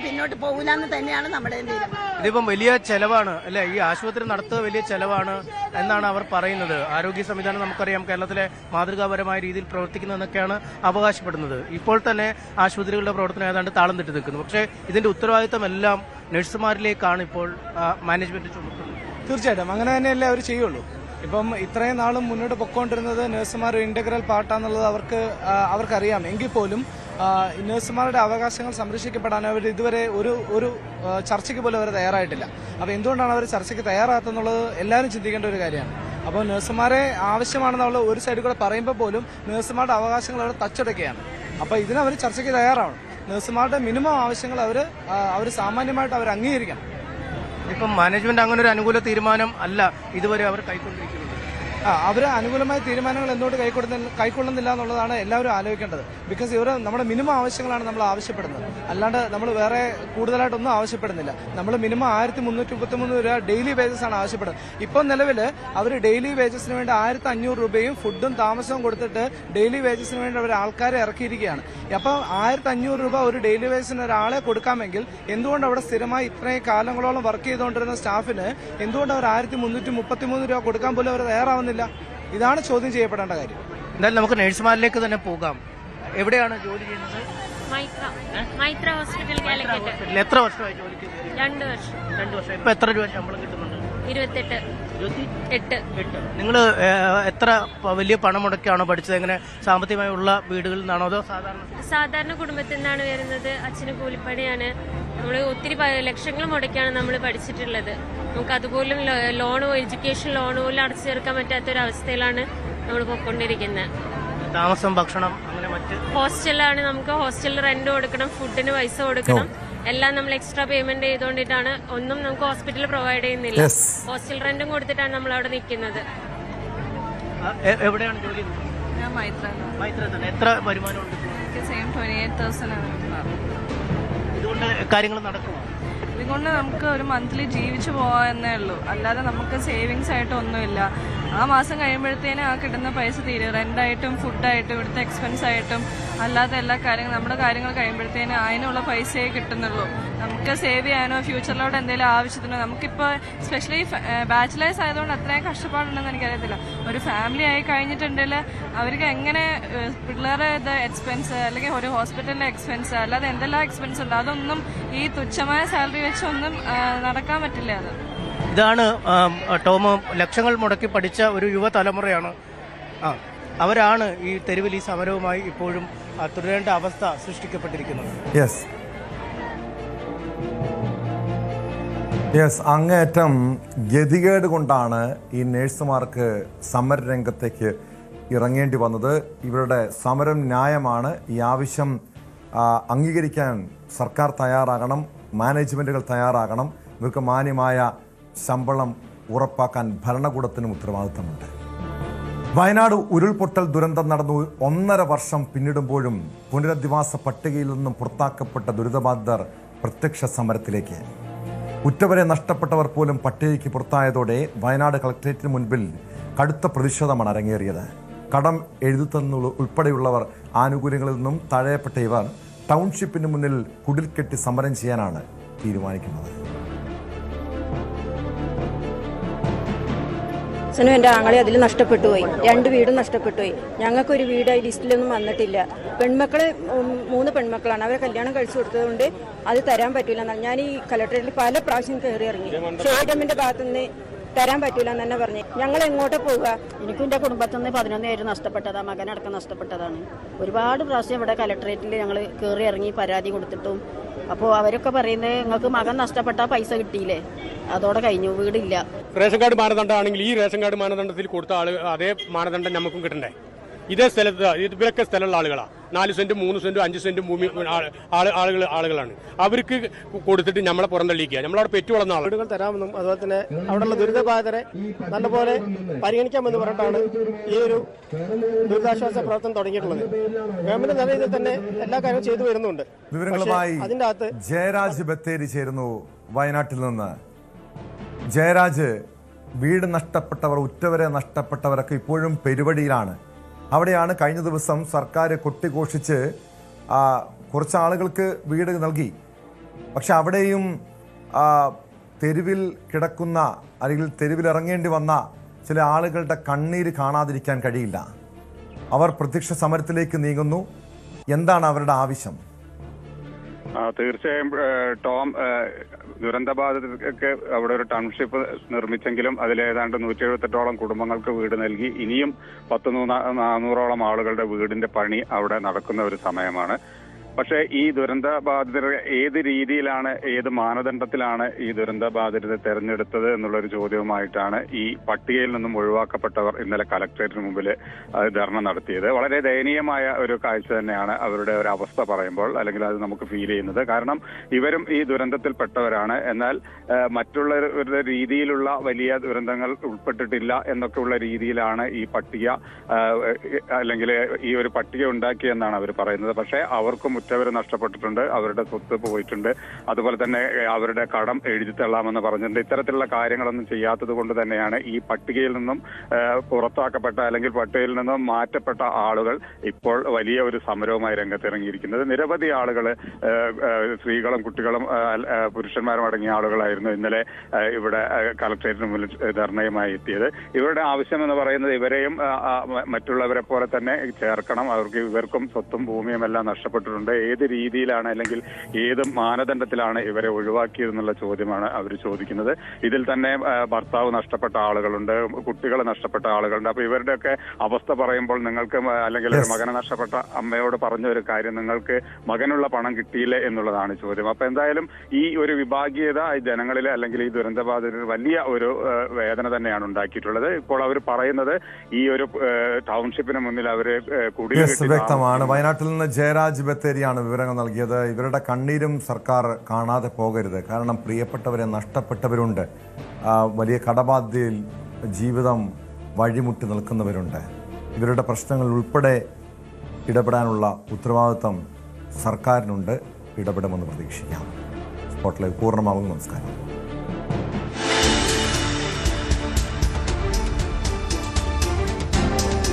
പിന്നോട്ട് പോകില്ല എന്ന് തന്നെയാണ് നമ്മുടെ തീരുമാനം. ഇതിപ്പം വലിയ ചെലവാണ് അല്ലെ? ഈ ആശുപത്രി നടത്തുക വലിയ ചെലവാണ് എന്നാണ് അവർ പറയുന്നത്. ആരോഗ്യ സംവിധാനം നമുക്കറിയാം കേരളത്തിലെ മാതൃകാപരമായ രീതിയിൽ പ്രവർത്തിക്കുന്നതെന്നൊക്കെയാണ് അവകാശപ്പെടുന്നത്. ഇപ്പോൾ തന്നെ ആശുപത്രികളുടെ പ്രവർത്തനം ഏതാണ്ട് താളം തെറ്റി നിൽക്കുന്നു. പക്ഷേ ഇതിന്റെ ഉത്തരവാദിത്തം എല്ലാം നഴ്സുമാരിലേക്കാണ് ഇപ്പോൾ മാനേജ്മെന്റ് ചുമത്തുന്നത്. തീർച്ചയായിട്ടും അങ്ങനെ തന്നെയല്ലേ അവർ ചെയ്യുള്ളൂ. ഇപ്പം ഇത്രയും നാളും മുന്നോട്ട് പൊയ്ക്കൊണ്ടിരുന്നത് നഴ്സുമാർ ഇന്റഗ്രൽ പാർട്ടാന്നുള്ളത് അവർക്കറിയാം. എങ്കിൽ പോലും നഴ്സുമാരുടെ അവകാശങ്ങൾ സംരക്ഷിക്കപ്പെടാൻ അവർ ഇതുവരെ ഒരു ചർച്ചയ്ക്ക് പോലും അവർ തയ്യാറായിട്ടില്ല. അപ്പോൾ എന്തുകൊണ്ടാണ് അവർ ചർച്ചയ്ക്ക് തയ്യാറാകുന്നുള്ളത് എല്ലാവരും ചിന്തിക്കേണ്ട ഒരു കാര്യമാണ്. അപ്പോൾ നഴ്സുമാരെ ആവശ്യമാണെന്നുള്ള ഒരു സൈഡിൽ കൂടെ പറയുമ്പോൾ പോലും നഴ്സുമാരുടെ അവകാശങ്ങൾ അവർ തച്ചടക്കുകയാണ്. അപ്പോൾ ഇതിനവർ ചർച്ചയ്ക്ക് തയ്യാറാവണം. നഴ്സുമാരുടെ മിനിമം ആവശ്യങ്ങൾ അവർ സാമാന്യമായിട്ട് അവർ അംഗീകരിക്കണം. ഇപ്പം മാനേജ്മെന്റ് അങ്ങനെ ഒരു അനുകൂല തീരുമാനം അല്ല ഇതുവരെ അവർ കൈക്കൊണ്ടിരിക്കുന്നത്. അവർ അനുകൂലമായ തീരുമാനങ്ങൾ എന്തുകൊണ്ട് കൈക്കൊള്ളുന്നില്ല എന്നുള്ളതാണ് എല്ലാവരും ആലോചിക്കേണ്ടത്. ബിക്കോസ് നമ്മുടെ മിനിമം ആവശ്യങ്ങളാണ് നമ്മൾ ആവശ്യപ്പെടുന്നത്. അല്ലാണ്ട് നമ്മൾ വേറെ കൂടുതലായിട്ടൊന്നും ആവശ്യപ്പെടുന്നില്ല. നമ്മൾ മിനിമം 1333 രൂപ ഡെയിലി വേജസ് ആണ് ആവശ്യപ്പെടുന്നത്. ഇപ്പം നിലവിൽ അവർ ഡെയിലി വേജസിന് വേണ്ടി 1500 രൂപയും ഫുഡും താമസവും കൊടുത്തിട്ട് ഡെയിലി വേജസിന് വേണ്ടി അവർ ആൾക്കാരെ ഇറക്കിയിരിക്കുകയാണ്. അപ്പം 1500 രൂപ ഒരു ഡെയിലി വേജസിന് ഒരാളെ കൊടുക്കാമെങ്കിൽ എന്തുകൊണ്ട് അവിടെ സ്ഥിരമായി ഇത്രയും കാലങ്ങളോളം വർക്ക് ചെയ്തുകൊണ്ടിരുന്ന സ്റ്റാഫിന് എന്തുകൊണ്ട് അവർ 1333 രൂപ കൊടുക്കാൻ പോലും അവർ തയ്യാറാവുന്നില്ല? ഇതാണ് ചോദ്യം ചെയ്യപ്പെടേണ്ട കാര്യം. എന്തായാലും നമുക്ക് നഴ്സുമാരിലേക്ക് തന്നെ പോകാം. എവിടെയാണ് ജോലി ചെയ്യുന്നത്? മൈത്ര ഹോസ്പിറ്റൽ കാലിക്കറ്റ്. എത്ര വർഷമായി ജോലിക്ക്? 2 വർഷം. 2 വർഷം. ഇപ്പൊ എത്ര രൂപ ശമ്പളം കിട്ടുന്നുണ്ട്? 28. നിങ്ങൾ എത്ര വലിയ പണം മുടക്കിയാണോ പഠിച്ചത്? എങ്ങനെ സാമ്പത്തികമായുള്ള വീടുകളിൽ നിന്നാണോ അതോ സാധാരണ കുടുംബത്തിൽ നിന്നാണ് വരുന്നത്. അച്ഛന് കൂലിപ്പണിയാണ്. നമ്മൾ ഒത്തിരി ലക്ഷങ്ങൾ മുടക്കിയാണ് നമ്മൾ പഠിച്ചിട്ടുള്ളത്. നമുക്ക് അതുപോലും ലോണോ എഡ്യൂക്കേഷൻ ലോണോ പോലും അടച്ചു തീർക്കാൻ പറ്റാത്തൊരവസ്ഥയിലാണ് നമ്മൾ പോയിക്കൊണ്ടിരിക്കുന്നത്. താമസം, ഭക്ഷണം, അങ്ങനെ മറ്റ് ഹോസ്റ്റലാണ്. നമുക്ക് ഹോസ്റ്റലിൽ റെന്റ് കൊടുക്കണം, ഫുഡിന് പൈസ കൊടുക്കണം, എല്ലാം നമ്മൾ എക്സ്ട്രാ പേയ്മെന്റ് ചെയ്തുകൊണ്ടിട്ടാണ്. ഒന്നും നമുക്ക് ഹോസ്പിറ്റലിൽ പ്രൊവൈഡ് ചെയ്യുന്നില്ല. ഹോസ്റ്റൽ റെന്റും കൊടുത്തിട്ടാണ് നമ്മൾ അവിടെ നിൽക്കുന്നത്. എവിടെയാണ് ജോലി? ഞാൻ മൈത്ര തന്നെ. എത്ര വരുമാനമുണ്ട്? 28,000 ആണ്. ഇതുകൊണ്ട് കാര്യങ്ങൾ നടക്കുമോ? ഇതുകൊണ്ട് നമുക്ക് ഒരു മന്ത്ലി ജീവിച്ചു പോകാന്നേ ഉള്ളൂ. അല്ലാതെ നമുക്ക് സേവിങ്സ് ആയിട്ട് ഒന്നുമില്ല. ആ മാസം കഴിയുമ്പോഴത്തേനും ആ കിട്ടുന്ന പൈസ തീരും. റെന്റായിട്ടും ഫുഡായിട്ടും ഇവിടുത്തെ എക്സ്പെൻസ് ആയിട്ടും അല്ലാതെ എല്ലാ കാര്യങ്ങളും നമ്മുടെ കാര്യങ്ങൾ കഴിയുമ്പോഴത്തേനും അതിനുള്ള പൈസയെ കിട്ടുന്നുള്ളൂ. നമുക്ക് സേവ് ചെയ്യാനോ ഫ്യൂച്ചറിലോട്ട് എന്തെങ്കിലും ആവശ്യത്തിനോ നമുക്കിപ്പോൾ സ്പെഷ്യലി ബാച്ചിലേഴ്സ് ആയതുകൊണ്ട് അത്രയും കഷ്ടപ്പാടുണ്ടെന്ന് എനിക്കറിയത്തില്ല. ഒരു ഫാമിലി ആയി കഴിഞ്ഞിട്ടുണ്ടെങ്കിൽ അവർക്ക് എങ്ങനെ പിള്ളേരുടെ എക്സ്പെൻസ് അല്ലെങ്കിൽ ഒരു ഹോസ്പിറ്റലിലെ എക്സ്പെൻസ് അല്ലാതെ എന്തെല്ലാം എക്സ്പെൻസ് ഉണ്ട് അതൊന്നും ഈ തുച്ഛമായ സാലറി വെച്ചൊന്നും നടക്കാൻ പറ്റില്ല. അത് ഇതാണ് ടോം ലക്ഷങ്ങൾ മുടക്കി പഠിച്ച ഒരു യുവതലമുറയാണ്. അവരാണ് ഈ തെരുവിൽ ഈ സമരവുമായി ഇപ്പോഴും തുടരേണ്ട അവസ്ഥ സൃഷ്ടിക്കപ്പെട്ടിരിക്കുന്നത്. അങ്ങേയറ്റം ഗതികേട് കൊണ്ടാണ് ഈ നഴ്സുമാർക്ക് സമരരംഗത്തേക്ക് ഇറങ്ങേണ്ടി വന്നത്. ഇവരുടെ സമരം ന്യായമാണ്. ഈ ആവശ്യം അംഗീകരിക്കാൻ സർക്കാർ തയ്യാറാകണം, മാനേജ്മെൻറ്റുകൾ തയ്യാറാകണം. ഇവർക്ക് മാന്യമായ ശമ്പളം ഉറപ്പാക്കാൻ ഭരണകൂടത്തിനും ഉത്തരവാദിത്തമുണ്ട്. വയനാട് ഉരുൾപൊട്ടൽ ദുരന്തം നടന്നു 1.5 വർഷം പിന്നിടുമ്പോഴും പുനരധിവാസ പട്ടികയിൽ നിന്നും പുറത്താക്കപ്പെട്ട ദുരിതബാധിതർ പ്രത്യക്ഷ സമരത്തിലേക്ക്. ഉറ്റവരെ നഷ്ടപ്പെട്ടവർ പോലും പട്ടികയ്ക്ക് പുറത്തായതോടെ വയനാട് കളക്ടറേറ്റിന് മുൻപിൽ കടുത്ത പ്രതിഷേധമാണ് അരങ്ങേറിയത്. കടം എഴുതുന്ന ഉൾപ്പെടെയുള്ളവർ ആനുകൂല്യങ്ങളിൽ നിന്നും തഴയപ്പെട്ട ഇവർ ടൗൺഷിപ്പിന് മുന്നിൽ കുടിൽ കെട്ടി സമരം ചെയ്യാനാണ് തീരുമാനിക്കുന്നത്. എൻ്റെ ആങ്ങളെ അതിൽ നഷ്ടപ്പെട്ടു പോയി. 2 വീടും നഷ്ടപ്പെട്ടു പോയി. ഞങ്ങൾക്കൊരു വീട് ഈ ലിസ്റ്റിലൊന്നും വന്നിട്ടില്ല. പെൺമക്കള് 3 പെൺമക്കളാണ്. അവരെ കല്യാണം കഴിച്ചു കൊടുത്തതുകൊണ്ട് അത് തരാൻ പറ്റില്ല. ഞാൻ ഈ കളക്ടറേറ്റിൽ പല പ്രാവശ്യം കയറി ഇറങ്ങി. ഷേഡമിന്റെ ഭാഗത്തുനിന്ന് തരാൻ പറ്റൂല എന്ന് തന്നെ പറഞ്ഞു. ഞങ്ങൾ എങ്ങോട്ട് പോവുക? എനിക്കും എൻ്റെ കുടുംബത്തിൽ നിന്ന് 11 പേര് നഷ്ടപ്പെട്ടതാണ്. മകനടക്കം നഷ്ടപ്പെട്ടതാണ്. ഒരുപാട് പ്രാവശ്യം ഇവിടെ കളക്ടറേറ്റിൽ ഞങ്ങൾ കയറി ഇറങ്ങി പരാതി കൊടുത്തിട്ടും അപ്പോൾ അവരൊക്കെ പറയുന്നത് നിങ്ങൾക്ക് മകൻ നഷ്ടപ്പെട്ടാൽ പൈസ കിട്ടിയില്ലേ, അതോടെ കഴിഞ്ഞു, വീടില്ല. റേഷൻ കാർഡ് മാനദണ്ഡമാണെങ്കിൽ ഈ റേഷൻ കാർഡ് മാനദണ്ഡത്തിൽ കൊടുത്ത അതേ മാനദണ്ഡം നമുക്കും കിട്ടണ്ടേ? ഇതേ സ്ഥലത്ത് ഇവരൊക്കെ സ്ഥലമുള്ള ആളുകളാണ്. 4 സെന്റ് 3 സെന്റ് 5 സെന്റ് ഭൂമി ആളുകളാണ്. അവർക്ക് കൊടുത്തിട്ട് നമ്മളെ പുറന്തള്ളിക്കുക. നമ്മളവിടെ പെറ്റു വളർന്ന വീടുകൾ തരാമെന്നും അതുപോലെ തന്നെ അവിടെയുള്ള ദുരിതബാധിതരെ നല്ലപോലെ പരിഗണിക്കാമെന്ന് പറഞ്ഞിട്ടാണ് ഈ ഒരു ദുരിതാശ്വാസ പ്രവർത്തനം തുടങ്ങിയിട്ടുള്ളത്. ഗവൺമെന്റ് നല്ല രീതിയിൽ തന്നെ എല്ലാ കാര്യവും ചെയ്തു വരുന്നുണ്ട്. വിവരങ്ങളുമായി ജയരാജ് ബത്തേരി ചേരുന്നു വയനാട്ടിൽ നിന്ന്. ജയരാജ്, വീട് നഷ്ടപ്പെട്ടവർ, ഉറ്റവരെ നഷ്ടപ്പെട്ടവരൊക്കെ ഇപ്പോഴും പെരുവഴിയിലാണ്. അവിടെയാണ് കഴിഞ്ഞ ദിവസം സർക്കാർ കൊട്ടിഘോഷിച്ച് കുറച്ച് ആളുകൾക്ക് വീട് നൽകി. പക്ഷെ അവിടെയും തെരുവിൽ കിടക്കുന്ന അല്ലെങ്കിൽ തെരുവിലിറങ്ങേണ്ടി വന്ന ചില ആളുകളുടെ കണ്ണീര് കാണാതിരിക്കാൻ കഴിയില്ല. അവർ പ്രത്യക്ഷ സമരത്തിലേക്ക് നീങ്ങുന്നു. എന്താണ് അവരുടെ ആവശ്യം? തീർച്ചയായും ടോം, ദുരന്തബാധിതർക്ക് അവിടെ ഒരു ടൗൺഷിപ്പ് നിർമ്മിച്ചെങ്കിലും അതിലേതാണ്ട് 178ഓളം കുടുംബങ്ങൾക്ക് വീട് നൽകി. ഇനിയും 400ഓളം ആളുകളുടെ വീടിന്റെ പണി അവിടെ നടക്കുന്ന ഒരു സമയമാണ്. പക്ഷേ ഈ ദുരന്തബാധിതർ ഏത് രീതിയിലാണ്, ഏത് മാനദണ്ഡത്തിലാണ് ഈ ദുരന്തബാധിതരെ തെരഞ്ഞെടുത്തത് എന്നുള്ളൊരു ചോദ്യവുമായിട്ടാണ് ഈ പട്ടികയിൽ നിന്നും ഒഴിവാക്കപ്പെട്ടവർ ഇന്നലെ കലക്ടറേറ്റിന് മുമ്പിൽ ധർണ നടത്തിയത്. വളരെ ദയനീയമായ ഒരു കാഴ്ച തന്നെയാണ് അവരുടെ ഒരു അവസ്ഥ പറയുമ്പോൾ, അല്ലെങ്കിൽ അത് നമുക്ക് ഫീൽ ചെയ്യുന്നത്. കാരണം ഇവരും ഈ ദുരന്തത്തിൽപ്പെട്ടവരാണ്. എന്നാൽ മറ്റുള്ളവരുടെ രീതിയിലുള്ള വലിയ ദുരന്തങ്ങൾ ഉൾപ്പെട്ടിട്ടില്ല എന്നൊക്കെയുള്ള രീതിയിലാണ് ഈ പട്ടിക അല്ലെങ്കിൽ ഈ ഒരു പട്ടിക ഉണ്ടാക്കിയെന്നാണ് അവർ പറയുന്നത്. പക്ഷേ അവർക്കും ഉറ്റവർ നഷ്ടപ്പെട്ടിട്ടുണ്ട്, അവരുടെ സ്വത്ത് പോയിട്ടുണ്ട്, അതുപോലെ തന്നെ അവരുടെ കടം എഴുതി തള്ളാമെന്ന് പറഞ്ഞിട്ടുണ്ട്. ഇത്തരത്തിലുള്ള കാര്യങ്ങളൊന്നും ചെയ്യാത്തത് കൊണ്ട് തന്നെയാണ് ഈ പട്ടികയിൽ നിന്നും പുറത്താക്കപ്പെട്ട അല്ലെങ്കിൽ പട്ടികയിൽ നിന്നും മാറ്റപ്പെട്ട ആളുകൾ ഇപ്പോൾ വലിയ ഒരു സമരവുമായി രംഗത്തിറങ്ങിയിരിക്കുന്നത്. നിരവധി ആളുകൾ, സ്ത്രീകളും കുട്ടികളും പുരുഷന്മാരും അടങ്ങിയ ആളുകളായിരുന്നു ഇന്നലെ ഇവിടെ കളക്ടറേറ്റിന് മുന്നിൽ ധർണയുമായി എത്തിയത്. ഇവരുടെ ആവശ്യം എന്ന് പറയുന്നത് ഇവരെയും മറ്റുള്ളവരെ പോലെ തന്നെ ചേർക്കണം, ഇവർക്കും സ്വത്തും ഭൂമിയും എല്ലാം നഷ്ടപ്പെട്ടിട്ടുണ്ട്, ഏത് രീതിയിലാണ് അല്ലെങ്കിൽ ഏത് മാനദണ്ഡത്തിലാണ് ഇവരെ ഒഴിവാക്കിയതെന്നുള്ള ചോദ്യമാണ് അവർ ചോദിക്കുന്നത്. ഇതിൽ തന്നെ ഭർത്താവ് നഷ്ടപ്പെട്ട ആളുകളുണ്ട്, കുട്ടികൾ നഷ്ടപ്പെട്ട ആളുകളുണ്ട്. അപ്പൊ ഇവരുടെയൊക്കെ അവസ്ഥ പറയുമ്പോൾ നിങ്ങൾക്ക് അല്ലെങ്കിൽ ഒരു മകനെ നഷ്ടപ്പെട്ട അമ്മയോട് പറഞ്ഞ ഒരു കാര്യം, നിങ്ങൾക്ക് മകനുള്ള പണം കിട്ടിയില്ലേ എന്നുള്ളതാണ് ചോദ്യം. അപ്പൊ എന്തായാലും ഈ ഒരു വിഭാഗീയത ജനങ്ങളിലെ അല്ലെങ്കിൽ ഈ ദുരന്തബാധിതരിൽ വലിയ ഒരു വേദന തന്നെയാണ് ഉണ്ടാക്കിയിട്ടുള്ളത്. ഇപ്പോൾ അവർ പറയുന്നത് ഈ ഒരു ടൗൺഷിപ്പിന് മുന്നിൽ അവര് വ്യക്തമാണ്. വയനാട്ടിൽ നിന്ന് ജയരാജ് ബത്തേരിയാണ് വിവരങ്ങൾ നൽകിയത്. ഇവരുടെ കണ്ണീരും സർക്കാർ കാണാതെ പോകരുത്. കാരണം പ്രിയപ്പെട്ടവരെ നഷ്ടപ്പെട്ടവരുണ്ട്, വലിയ കടബാധ്യതയിൽ ജീവിതം വഴിമുട്ടി നിൽക്കുന്നവരുണ്ട്. ഇവരുടെ പ്രശ്നങ്ങൾ ഉൾപ്പെടെ ഇടപെടാനുള്ള ഉത്തരവാദിത്വം സർക്കാരിനുണ്ട്. ഇടപെടുമെന്ന് പ്രതീക്ഷിക്കാം. സ്പോട്ട്ലൈറ്റ് പൂർണ്ണമാകും. നമസ്കാരം.